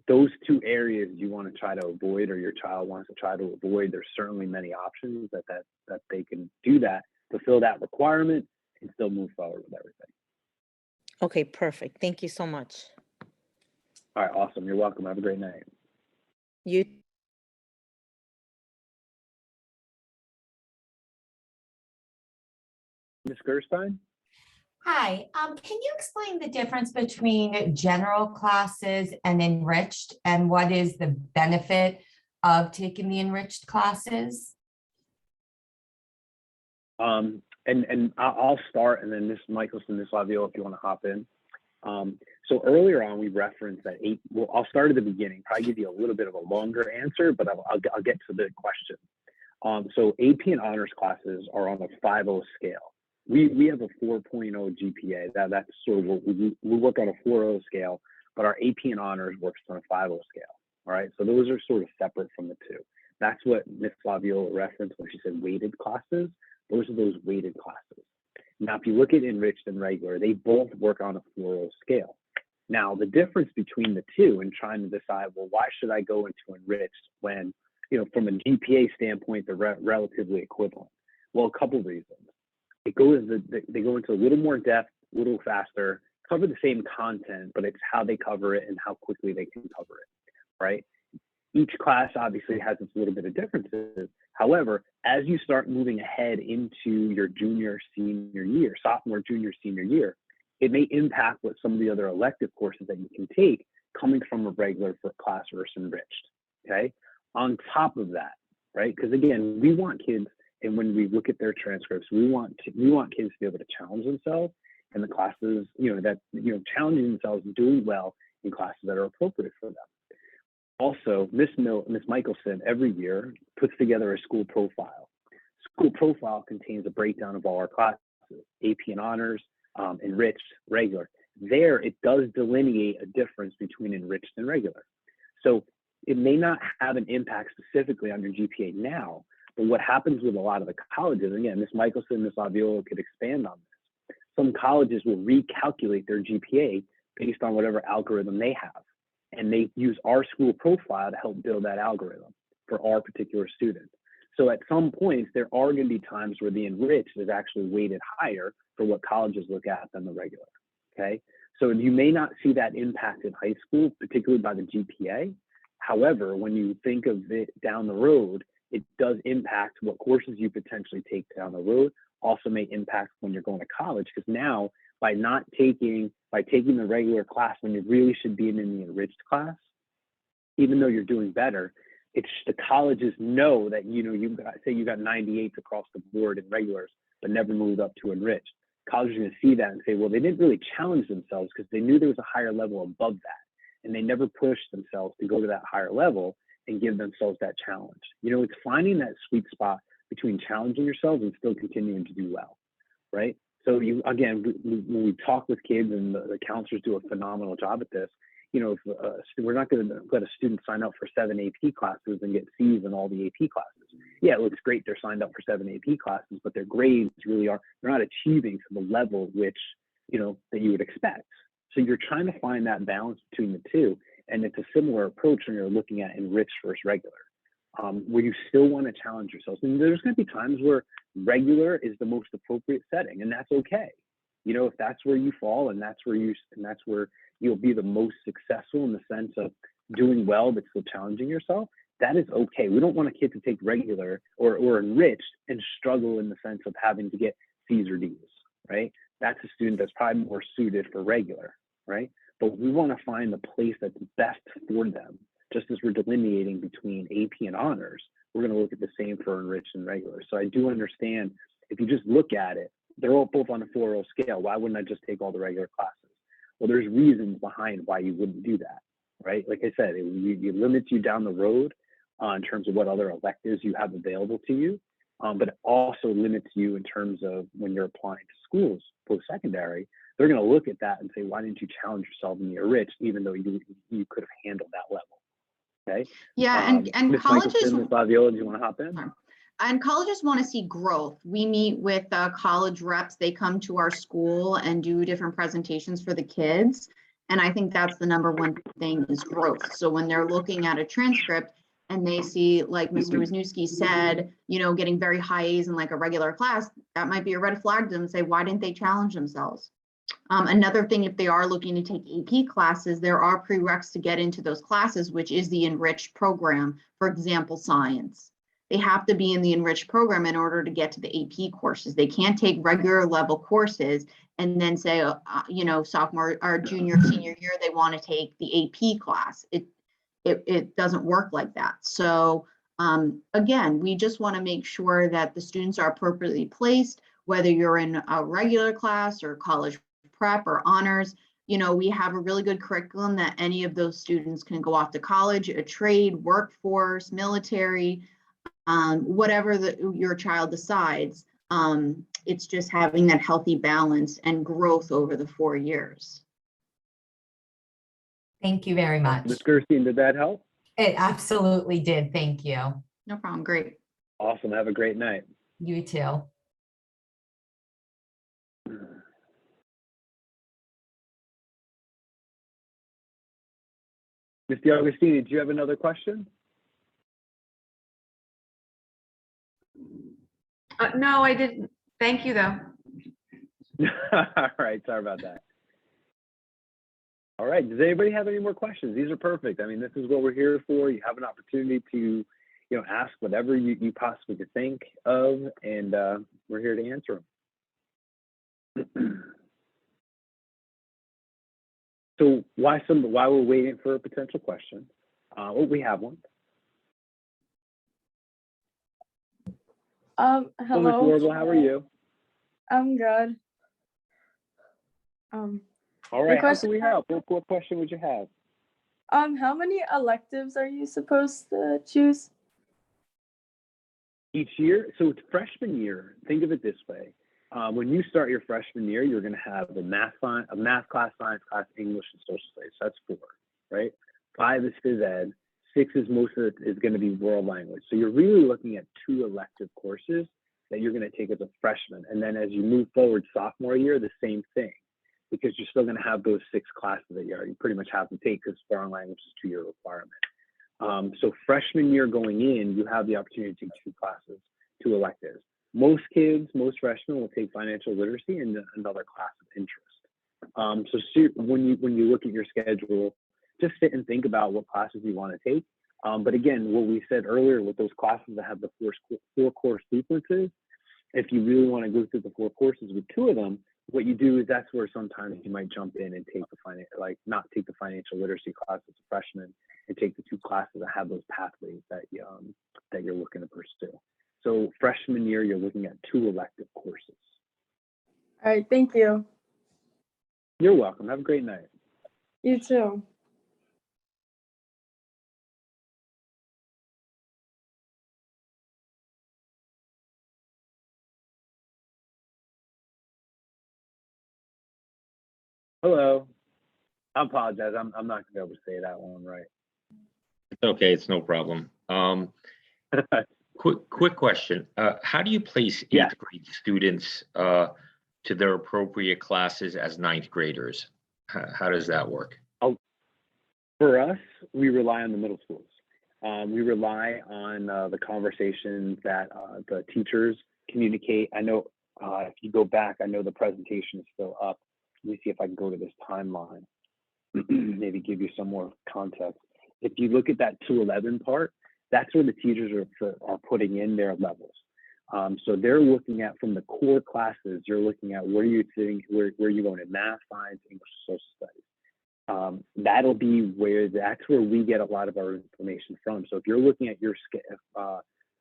those two areas you want to try to avoid, or your child wants to try to avoid, there's certainly many options that they can do that, fulfill that requirement, and still move forward with everything. Okay, perfect. Thank you so much. All right, awesome. You're welcome. Have a great night. You Ms. Gerstein? Hi, can you explain the difference between general classes and enriched, and what is the benefit of taking the enriched classes? And I'll start, and then Ms. Michelson, Ms. Lavio, if you want to hop in. So earlier on, we referenced that well, I'll start at the beginning, probably give you a little bit of a longer answer, but I'll get to the question. So AP and honors classes are on a 5.0 scale. We have a 4.0 GPA. That's sort of what we work on a 4.0 scale, but our AP and honors works on a 5.0 scale. All right, so those are sort of separate from the two. That's what Ms. Flavio referenced when she said weighted classes. Those are those weighted classes. Now, if you look at enriched and regular, they both work on a 4.0 scale. Now, the difference between the two and trying to decide, well, why should I go into enriched when, from a GPA standpoint, they're relatively equivalent? Well, a couple of reasons. They go into a little more depth, a little faster, cover the same content, but it's how they cover it and how quickly they can cover it, right? Each class obviously has its little bit of differences. However, as you start moving ahead into your junior, senior year, sophomore, junior, senior year, it may impact what some of the other elective courses that you can take coming from a regular class versus enriched, okay? On top of that, right? Because again, we want kids, and when we look at their transcripts, we want kids to be able to challenge themselves in the classes, challenging themselves and doing well in classes that are appropriate for them. Also, Ms. Michelson every year puts together a school profile. School profile contains a breakdown of all our classes, AP and honors, enriched, regular. There, it does delineate a difference between enriched and regular. So it may not have an impact specifically on your GPA now, but what happens with a lot of the colleges, again, Ms. Michelson, Ms. Laviola could expand on this. Some colleges will recalculate their GPA based on whatever algorithm they have. And they use our school profile to help build that algorithm for our particular students. So at some points, there are going to be times where the enriched is actually weighted higher for what colleges look at than the regular, okay? So you may not see that impact in high school, particularly by the GPA. However, when you think of it down the road, it does impact what courses you potentially take down the road, also may impact when you're going to college, because now by taking the regular class when you really should be in the enriched class, even though you're doing better, it's the colleges know that you got 98s across the board in regulars, but never moved up to enriched. Colleges are going to see that and say, well, they didn't really challenge themselves because they knew there was a higher level above that, and they never pushed themselves to go to that higher level and give themselves that challenge. It's finding that sweet spot between challenging yourself and still continuing to do well, right? So when we talk with kids, and the counselors do a phenomenal job at this, if we're not going to let a student sign up for 7 AP classes and get C's in all the AP classes. Yeah, it looks great they're signed up for 7 AP classes, but their grades really they're not achieving to the level which, that you would expect. So you're trying to find that balance between the two. And it's a similar approach when you're looking at enriched versus regular, where you still want to challenge yourself. And there's going to be times where regular is the most appropriate setting, and that's okay. If that's where you fall, and that's where you'll be the most successful in the sense of doing well but still challenging yourself, that is okay. We don't want a kid to take regular or enriched and struggle in the sense of having to get C's or D's, right? That's a student that's probably more suited for regular, right? but we want to find the place that's best for them. Just as we're delineating between AP and honors, we're going to look at the same for enriched and regular. So I do understand if you just look at it, they're all both on a 4.0 scale. Why wouldn't I just take all the regular classes? Well, there's reasons behind why you wouldn't do that, right? Like I said, it limits you down the road in terms of what other electives you have available to you, but it also limits you in terms of when you're applying to schools post-secondary. They're going to look at that and say, why didn't you challenge yourself in the enriched, even though you could have handled that level? Okay. Yeah, and Ms. colleges, Michelson, Ms. Laviola, do you want to hop in? and colleges want to see growth. We meet with college reps. They come to our school and do different presentations for the kids. And I think that's the number one thing is growth. So when they're looking at a transcript and they see, like Mr. Wisniewski said, you know, getting very high A's in like a regular class, that might be a red flag to them and say, why didn't they challenge themselves? Another thing, if they are looking to take AP classes, there are prereqs to get into those classes, which is the enriched program. For example, science. They have to be in the enriched program in order to get to the AP courses. They can't take regular level courses and then say, you know, sophomore or junior, senior year, they want to take the AP class. It doesn't work like that. So again, we just want to make sure that the students are appropriately placed, whether you're in a regular class or college prep or honors. You know, we have a really good curriculum that any of those students can go off to college, a trade, workforce, military, whatever your child decides. It's just having that healthy balance and growth over the 4 years. Thank you very much. Ms. Gerstein, did that help? It absolutely did. Thank you. No problem. Great. Awesome. Have a great night. You too. Ms. DiAugustini, do you have another question? No, I didn't. Thank you, though. All right, sorry about that. All right, does anybody have any more questions? These are perfect. I mean, this is what we're here for. You have an opportunity to, you know, ask whatever you possibly could think of, and we're here to answer them. So while we're waiting for a potential question, we have one. Hello. Ms. Wardle, how are you? I'm good. All right, how can we help? What question would you have? How many electives are you supposed to choose? Each year, so it's freshman year, think of it this way. When you start your freshman year, you're going to have a math class, science class, English, and social studies. So that's 4, right? 5 is phys ed. 6 is most of it is going to be world language. So you're really looking at 2 elective courses that you're going to take as a freshman. And then as you move forward sophomore year, the same thing, because you're still going to have those 6 classes that you already pretty much have to take because foreign language is a 2-year requirement. So freshman year going in, you have the opportunity to take 2 classes, 2 electives. Most kids, most freshmen will take financial literacy and another class of interest. So when you look at your schedule, just sit and think about what classes you want to take. But again, what we said earlier with those classes that have the 4 course sequences, if you really want to go through the 4 courses with 2 of them, what you do is that's where sometimes you might jump in and take the not take the financial literacy class as a freshman and take the 2 classes that have those pathways that you're looking to pursue. So freshman year, you're looking at 2 elective courses. All right, thank you. You're welcome. Have a great night. You too. Hello. I apologize. I'm not going to be able to say that one right. It's okay. It's no problem. Quick question. How do you place 8th grade students to their appropriate classes as 9th graders? How does that work? For us, we rely on the middle schools. We rely on the conversations that the teachers communicate. I know if you go back, I know the presentation is still up. Let me see if I can go to this timeline, maybe give you some more context. If you look at that 211 part, that's where the teachers are putting in their levels. So they're looking at, from the core classes, you're looking at where are you sitting, where are you going in math, science, English, social studies. That'll be that's where we get a lot of our information from. So if you're looking at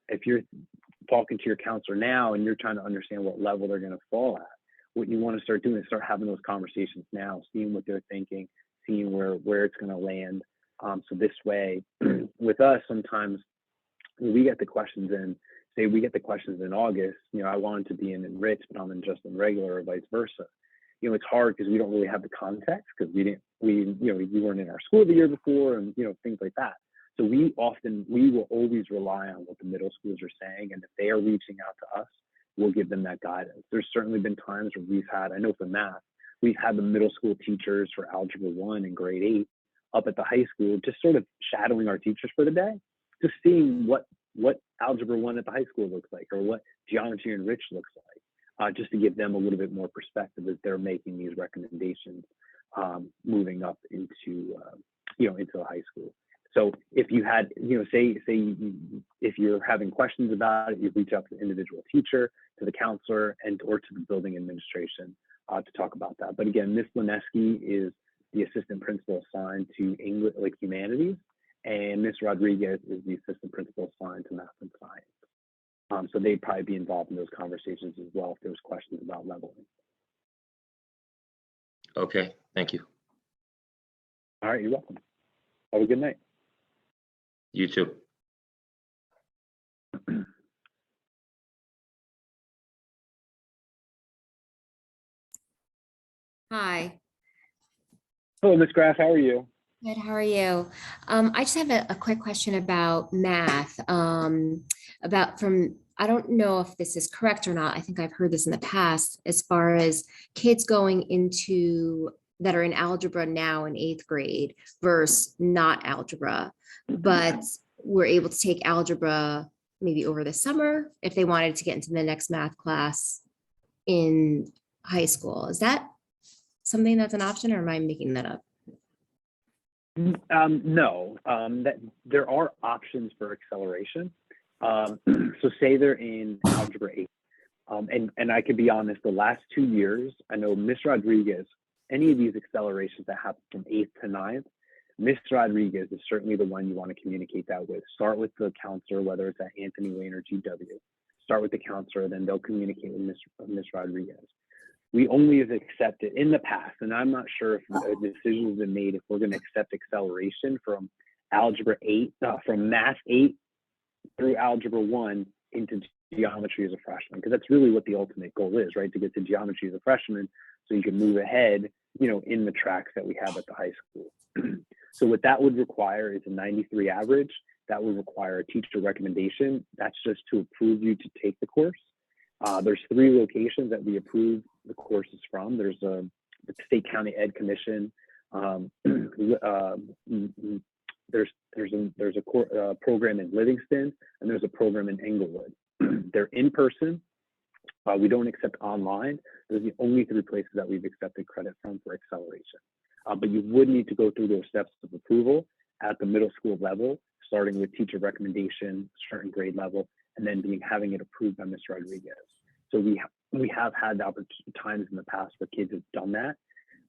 if you're talking to your counselor now and you're trying to understand what level they're going to fall at, what you want to start doing is start having those conversations now, seeing what they're thinking, seeing where it's going to land. So this way, with us, sometimes we get the questions in, say we get the questions in August, I wanted to be in Enriched, but I'm in just in regular, or vice versa. It's hard because we don't really have the context, because we weren't in our school the year before, and things like that. So we will always rely on what the middle schools are saying, and if they are reaching out to us, we'll give them that guidance. There's certainly been times where I know for math, we've had the middle school teachers for Algebra 1 and grade 8 up at the high school, just sort of shadowing our teachers for the day, just seeing what Algebra 1 at the high school looks like, or what Geometry Enriched looks like, just to give them a little bit more perspective as they're making these recommendations, moving up into the high school. So if you had, say if you're having questions about it, you reach out to the individual teacher, to the counselor, or to the building administration to talk about that. But again, Ms. Lineski is the assistant principal assigned to English, like humanities, and Ms. Rodriguez is the assistant principal assigned to math and science. So they'd probably be involved in those conversations as well if there's questions about leveling. Okay, thank you. All right, you're welcome. Have a good night. You too. Hi. Hello, Ms. Graff, how are you? Good, how are you? I just have a quick question about math. I don't know if this is correct or not. I think I've heard this in the past, as far as kids going that are in algebra now in 8th grade versus not algebra, but we're able to take algebra maybe over the summer if they wanted to get into the next math class in high school. Is that something that's an option, or am I making that up? No, that there are options for acceleration. So say they're in Algebra 8, and I could be honest, the last 2 years, I know Miss Rodriguez, any of these accelerations that happen from 8th to 9th, Miss Rodriguez is certainly the one you want to communicate that with. Start with the counselor, whether it's at Anthony Wayne or GW. Start with the counselor, then they'll communicate with Miss Rodriguez. We only have accepted in the past, and I'm not sure if a decision has been made if we're going to accept acceleration from Algebra 8, from Math 8 through Algebra 1 into geometry as a freshman, because that's really what the ultimate goal is, right? To get to geometry as a freshman, so you can move ahead, in the tracks that we have at the high school. So what that would require is a 93 average. That would require a teacher recommendation. That's just to approve you to take the course. There's 3 locations that we approve the courses from. There's the State County Ed Commission. There's a program in Livingston, and there's a program in Englewood. They're in person. We don't accept online. Those are the only 3 places that we've accepted credit from for acceleration. But you would need to go through those steps of approval at the middle school level, starting with teacher recommendation, certain grade level, and then having it approved by Ms. Rodriguez. So we have had the times in the past where kids have done that.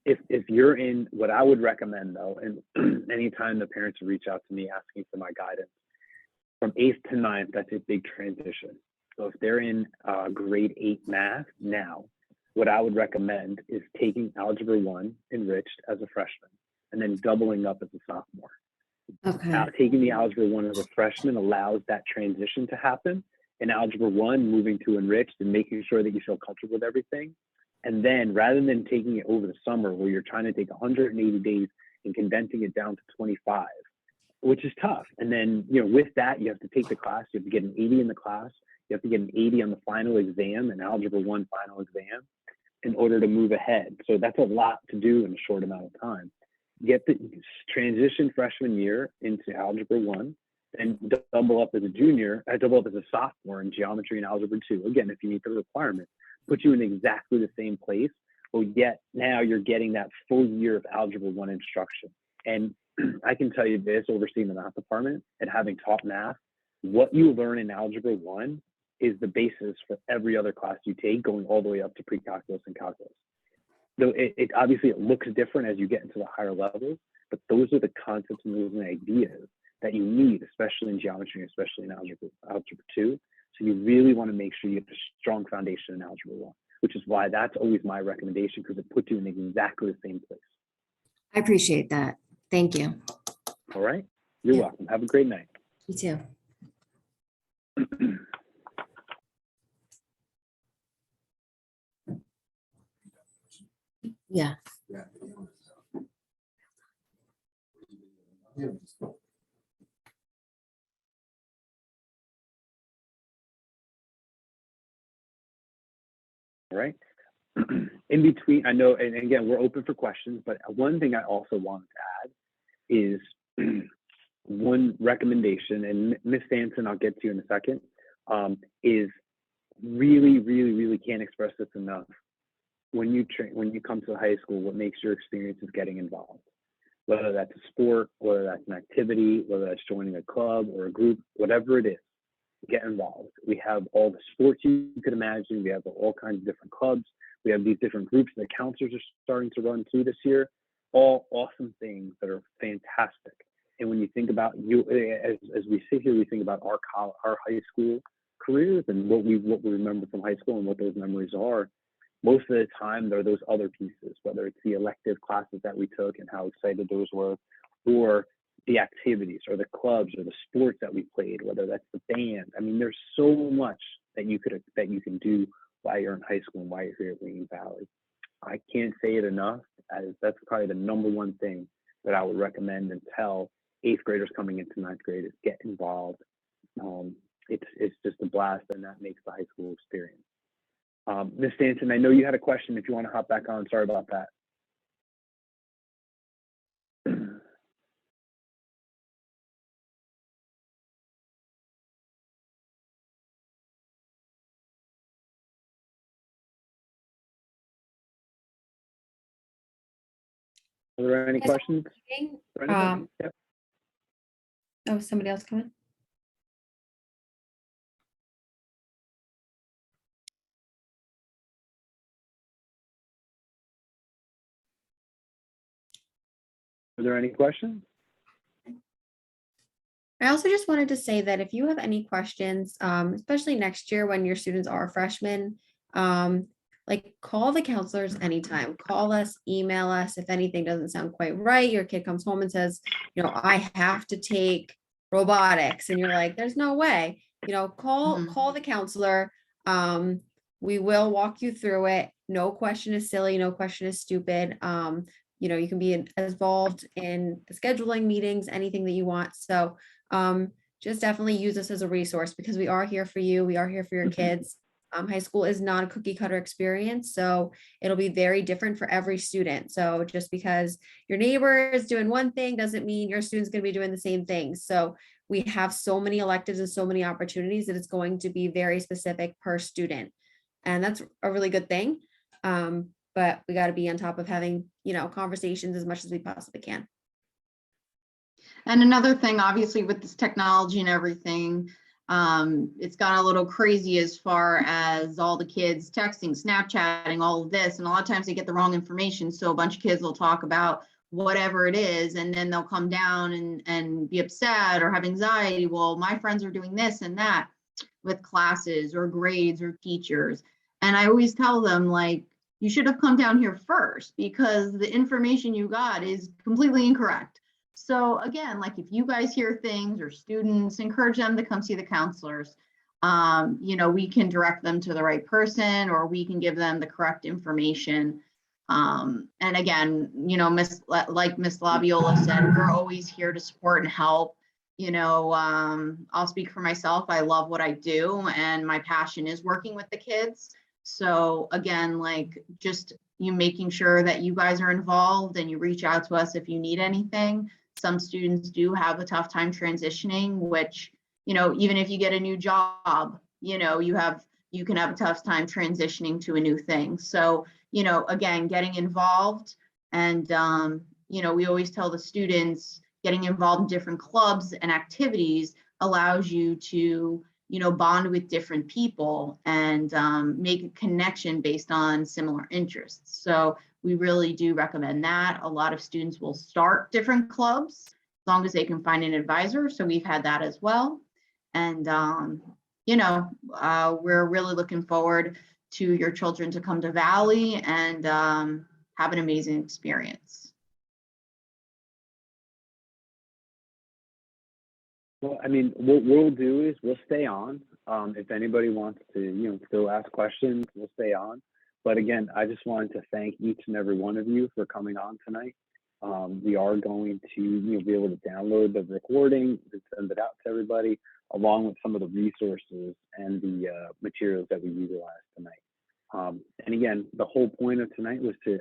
If you're in, what I would recommend though, and anytime the parents reach out to me asking for my guidance, from 8th to 9th, that's a big transition. So if they're in grade 8 math now, what I would recommend is taking Algebra 1 Enriched as a freshman, and then doubling up as a sophomore. Okay. Taking the Algebra 1 as a freshman allows that transition to happen. In Algebra 1, moving to Enriched and making sure that you feel comfortable with everything. And then rather than taking it over the summer where you're trying to take 180 days and condensing it down to 25, which is tough. And then, with that, you have to take the class, you have to get an 80 in the class, you have to get an 80 on the final exam, an Algebra 1 final exam, in order to move ahead. So that's a lot to do in a short amount of time. Get the transition freshman year into Algebra 1, and double up as a sophomore in geometry and Algebra 2. Again, if you meet the requirement, put you in exactly the same place, but yet now you're getting that full year of Algebra 1 instruction. And I can tell you this, overseeing the math department and having taught math, what you learn in Algebra 1 is the basis for every other class you take, going all the way up to pre-calculus and calculus. though it obviously it looks different as you get into the higher levels, but those are the concepts and those are the ideas that you need, especially in geometry, especially in algebra 2. So you really want to make sure you have a strong foundation in algebra 1, which is why that's always my recommendation, because it puts you in exactly the same place. I appreciate that. Thank you. All right. You're Yeah. welcome. Have a great night. You too. Yeah. All right. In between, I know, and again, we're open for questions, but one thing I also wanted to add is one recommendation, and Ms. Stanton, I'll get to you in a second, is really can't express this enough. When you come to high school, what makes your experience is getting involved, whether that's a sport, whether that's an activity, whether that's joining a club or a group, whatever it is, get involved. We have all the sports you could imagine. We have all kinds of different clubs. We have these different groups that counselors are starting to run through this year. All awesome things that are fantastic. And when you think about as we sit here, we think about our high school careers and what we remember from high school and what those memories are. Most of the time, there are those other pieces, whether it's the elective classes that we took and how excited those were, or the activities or the clubs or the sports that we played, whether that's the band. I mean, there's so much that you can do while you're in high school and while you're here at Wayne Valley. I can't say it enough, as that's probably the number one thing that I would recommend and tell 8th graders coming into 9th grade is get involved. It's just a blast, and that makes the high school experience. Ms. Stanton, I know you had a question. If you want to hop back on, sorry about that. Are there any Yes, questions? for anybody? Yep. Oh, somebody else coming? Are there any questions? I also just wanted to say that if you have any questions, especially next year when your students are freshmen, like call the counselors anytime. Call us, email us if anything doesn't sound quite right. Your kid comes home and says, I have to take robotics, and you're like, there's no way. Call the counselor. We will walk you through it. No question is silly. No question is stupid. You can be involved in the scheduling meetings, anything that you want. So just definitely use this as a resource, because we are here for you. We are here for your kids. High school is not a cookie cutter experience, so it'll be very different for every student. So just because your neighbor is doing one thing doesn't mean your student's going to be doing the same thing. So we have so many electives and so many opportunities that it's going to be very specific per student. And that's a really good thing. But we got to be on top of having, conversations as much as we possibly can. And another thing, obviously, with this technology and everything, it's gone a little crazy as far as all the kids texting, Snapchatting, all of this. And a lot of times they get the wrong information. So a bunch of kids will talk about whatever it is, and then they'll come down and be upset or have anxiety. Well, my friends are doing this and that with classes or grades or teachers. And I always tell them, like, you should have come down here first, because the information you got is completely incorrect. So again, like, if you guys hear things or students, encourage them to come see the counselors. We can direct them to the right person, or we can give them the correct information. And again, like Miss Laviola said, we're always here to support and help. I'll speak for myself. I love what I do, and my passion is working with the kids. So again, like, just you making sure that you guys are involved and you reach out to us if you need anything. Some students do have a tough time transitioning, which, even if you get a new job, you can have a tough time transitioning to a new thing. So, again, getting involved, and, we always tell the students, getting involved in different clubs and activities allows you to, bond with different people and make a connection based on similar interests. So we really do recommend that. A lot of students will start different clubs as long as they can find an advisor. So we've had that as well. And, we're really looking forward to your children to come to Valley and have an amazing experience. Well, I mean, what we'll do is we'll stay on. If anybody wants to, still ask questions, we'll stay on. But again, I just wanted to thank each and every one of you for coming on tonight. We are going to be able to download the recording and send it out to everybody, along with some of the resources and the materials that we utilized tonight. And again, the whole point of tonight was to,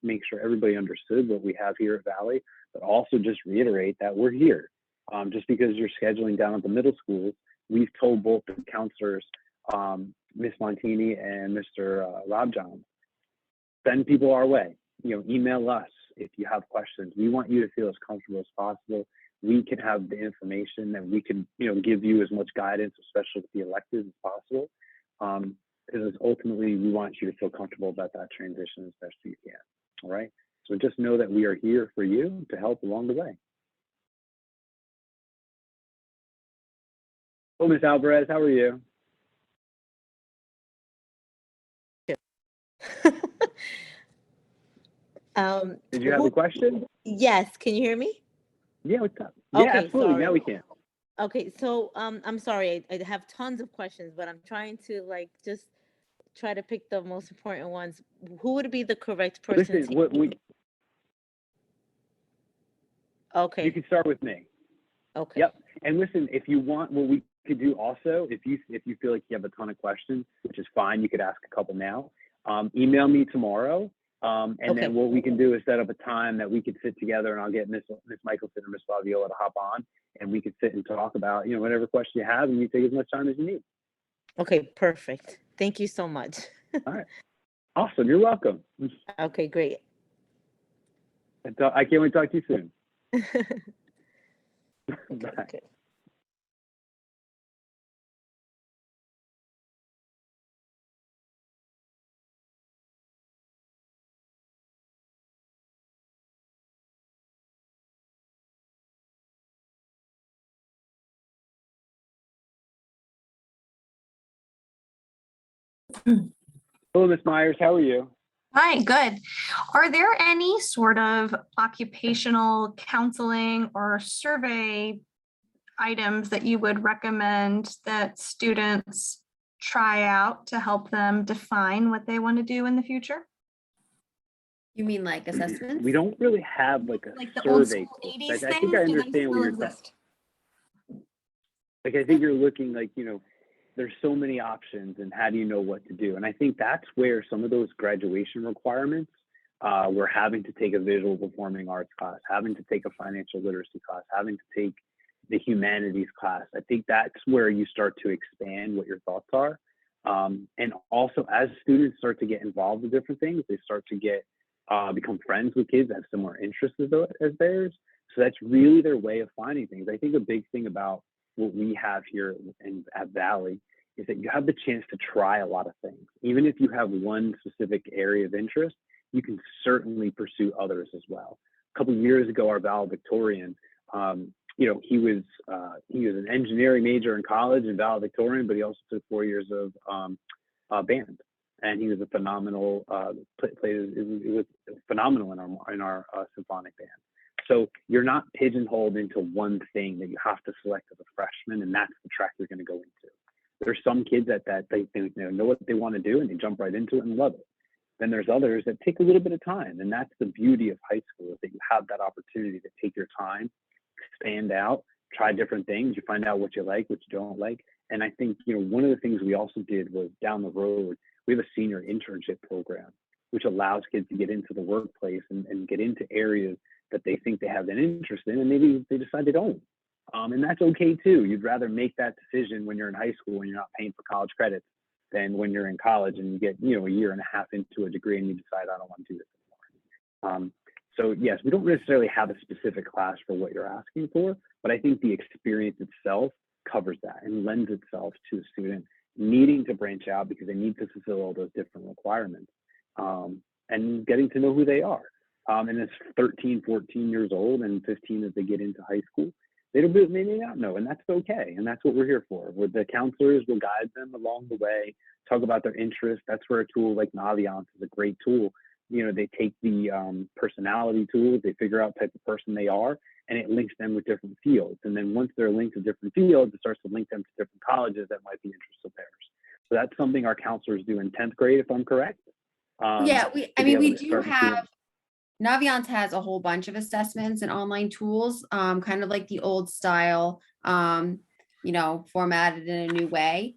make sure everybody understood what we have here at Valley, but also just reiterate that we're here. Just because you're scheduling down at the middle schools, we've told both the counselors, Ms. Montini and Mr. Robjohn, send people our way. Email us if you have questions. We want you to feel as comfortable as possible. We can have the information and we can, give you as much guidance, especially with the electives, as possible. Because ultimately, we want you to feel comfortable about that transition as best you can. All right. So just know that we are here for you to help along the way. Oh, Ms. Alvarez, how are you? Did you have a question? Yes, can you hear me? Yeah, what's up? Yeah, Okay, absolutely. sorry. Now we can. Okay, so I'm sorry, I have tons of questions, but I'm trying to just try to pick the most important ones. Who would be the correct person? Listen, you Okay, can start with me. okay. Yep. And listen, if you want, what we could do also, if you feel like you have a ton of questions, which is fine, you could ask a couple now. Email me tomorrow. And Okay. then what we can do is set up a time that we could sit together, and I'll get Miss Michelson or Miss Flaviola to hop on, and we could sit and talk about, whatever question you have, and you take as much time as you need. Okay, perfect. Thank you so much. All right. Awesome. You're welcome. Okay, great. I can't wait to talk to you soon. Bye. Okay. Hello, Miss Myers. How are you? Hi, good. Are there any sort of occupational counseling or survey items that you would recommend that students try out to help them define what they want to do in the future? You mean like assessments? We don't really have like a Like the old survey. school tool. 80s I think things, I do they understand what still you're exist? like. I think you're looking like, there's so many options, and how do you know what to do? And I think that's where some of those graduation requirements, we're having to take a visual performing arts class, having to take a financial literacy class, having to take the humanities class. I think that's where you start to expand what your thoughts are. And also, as students start to get involved with different things, they start to get become friends with kids that have similar interests as theirs. So that's really their way of finding things. I think a big thing about what we have here at Valley is that you have the chance to try a lot of things. Even if you have one specific area of interest, you can certainly pursue others as well. A couple of years ago, our valedictorian, he was an engineering major in college and valedictorian, but he also took 4 years of band, and he was a phenomenal it was phenomenal in our symphonic band. So you're not pigeonholed into one thing that you have to select as a freshman, and that's the track you're going to go into. There's some kids that they know what they want to do and they jump right into it and love it. Then there's others that take a little bit of time, and that's the beauty of high school, is that you have that opportunity to take your time, expand out, try different things. You find out what you like, what you don't like. And I think, one of the things we also did was down the road, we have a senior internship program, which allows kids to get into the workplace and get into areas that they think they have an interest in, and maybe they decide they don't. And that's okay too. You'd rather make that decision when you're in high school and you're not paying for college credits than when you're in college and you get, a year and a half into a degree and you decide, I don't want to do this anymore. So yes, we don't necessarily have a specific class for what you're asking for, but I think the experience itself covers that and lends itself to the student needing to branch out because they need to fulfill all those different requirements, and getting to know who they are. And it's 13, 14 years old and 15 as they get into high school. They may not know, and that's okay. And that's what we're here for. With the counselors, will guide them along the way, talk about their interests. That's where a tool like Naviance is a great tool. You know, they take the personality tools, they figure out type of person they are, and it links them with different fields. And then once they're linked to different fields, it starts to link them to different colleges that might be interests of theirs. So that's something our counselors do in 10th grade, if I'm correct. Yeah, to I be mean, able we to do start to see have, Naviance has a whole bunch of assessments and online tools, kind of like the old style, you know, formatted in a new way.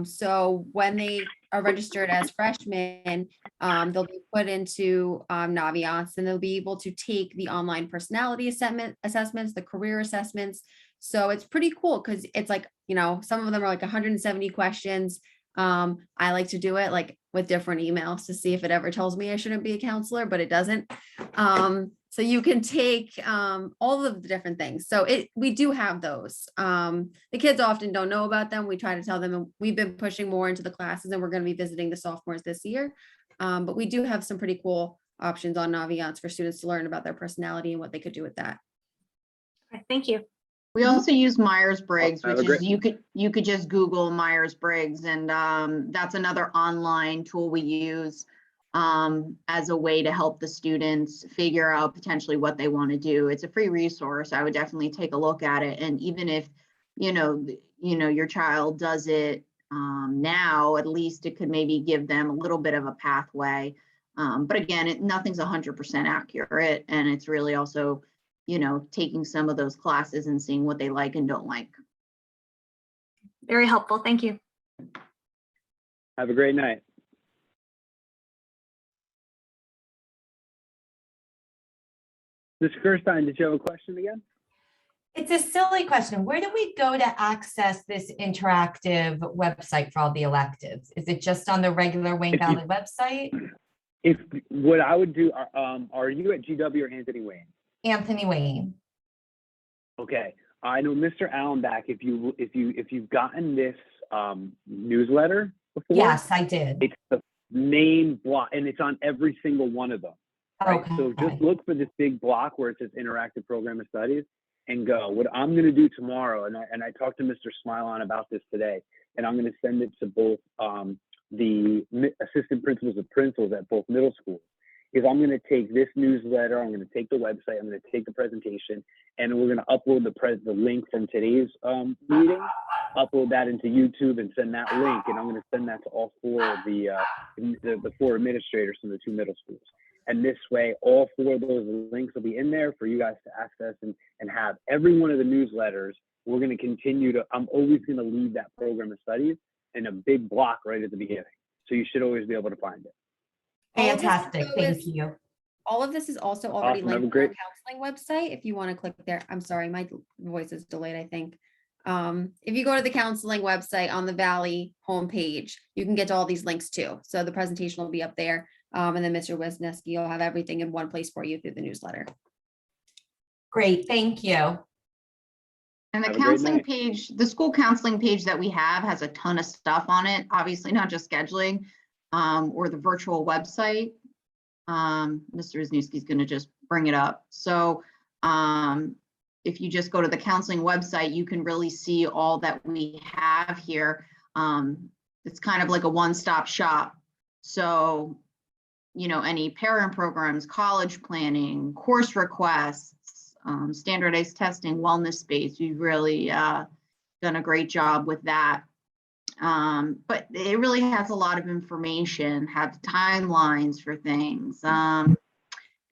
So when they are registered as freshmen, they'll be put into Naviance, and they'll be able to take the online personality assessments, the career assessments. So it's pretty cool because it's like, you know, some of them are like 170 questions. I like to do it like with different emails to see if it ever tells me I shouldn't be a counselor, but it doesn't. So you can take all of the different things. So we do have those. The kids often don't know about them. We try to tell them, and we've been pushing more into the classes, and we're going to be visiting the sophomores this year. But we do have some pretty cool options on Naviance for students to learn about their personality and what they could do with that. Okay, thank you. We also use Myers-Briggs, Have which a is you could just Google Myers-Briggs, and that's another online tool we use as a way to help the students figure out potentially what they want to do. It's a free resource. I would definitely take a look at it. And even if you know your child does it now, at least it could maybe give them a little bit of a pathway. But again, nothing's 100% accurate, and it's really also, you know, taking some of those classes and seeing what they like and don't like. Very helpful. Thank you. Have a great night. Ms. Gerstein, did you have a question again? It's a silly question. Where do we go to access this interactive website for all the electives? Is it just on the regular Wayne Valley website? If what I would do, are you at GW or Anthony Wayne? Anthony Wayne. Okay, I know Mr. Allenback. If you've gotten this newsletter before, Yes, I did. it's the main block, and it's on every single one of them. Right? Okay. So just look for this big block where it says Interactive Program of Studies and go. What I'm going to do tomorrow, and I talked to Mr. Smilon about this today, and I'm going to send it to both the assistant principals and principals at both middle schools, is I'm going to take this newsletter, I'm going to take the website, I'm going to take the presentation, and we're going to upload the link from today's meeting, upload that into YouTube and send that link, and I'm going to send that to all four of the four administrators from the two middle schools. And this way, all four of those links will be in there for you guys to access and have every one of the newsletters. We're going to continue to, I'm always going to leave that program of studies in a big block right at the beginning. So you should always be able to find it. Fantastic. Thank you. All of this is also already Awesome. Have a linked on our great- counseling website. If you want to click there, I'm sorry, my voice is delayed, I think. If you go to the counseling website on the Valley homepage, you can get to all these links too. So the presentation will be up there. And then Mr. Wisniewski will have everything in one place for you through the newsletter. Great. Thank you. And the Have a great counseling night. page, the school counseling page that we have has a ton of stuff on it, obviously not just scheduling or the virtual website. Mr. Wisniewski is going to just bring it up. So if you just go to the counseling website, you can really see all that we have here. It's kind of like a one-stop shop. So, you know, any parent programs, college planning, course requests, standardized testing, wellness space, we've really done a great job with that. But it really has a lot of information, have timelines for things.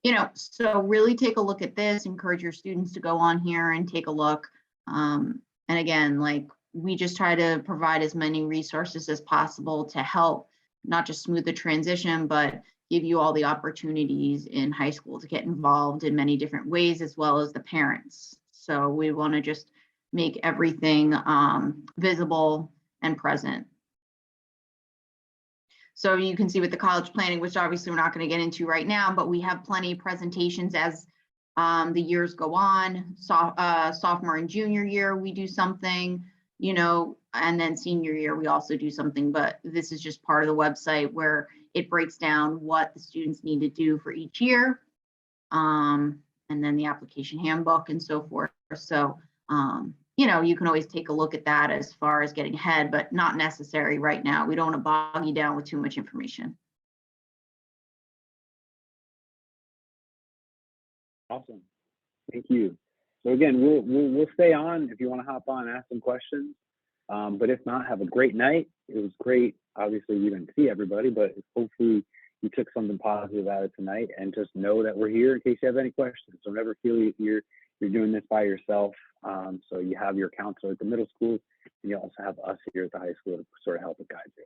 You know, so really take a look at this, encourage your students to go on here and take a look. And again, like, we just try to provide as many resources as possible to help not just smooth the transition, but give you all the opportunities in high school to get involved in many different ways, as well as the parents. So we want to just make everything visible and present. So you can see with the college planning, which obviously we're not going to get into right now, but we have plenty of presentations as the years go on. Sophomore and junior year, we do something. you know, and then senior year, we also do something, but this is just part of the website where it breaks down what the students need to do for each year. And then the application handbook and so forth. So, you know, you can always take a look at that as far as getting ahead, but not necessary right now. We don't want to bog you down with too much information. Awesome. Thank you. So again, we'll stay on if you want to hop on and ask some questions. But if not, have a great night. It was great. Obviously, you didn't see everybody, but hopefully you took something positive out of tonight, and just know that we're here in case you have any questions. So never feel you're doing this by yourself. So you have your counselor at the middle school, and you also have us here at the high school to sort of help and guide you.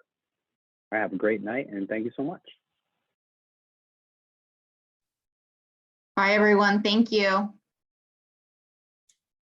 All right, have a great night, and thank you so much. Bye, everyone. Thank you.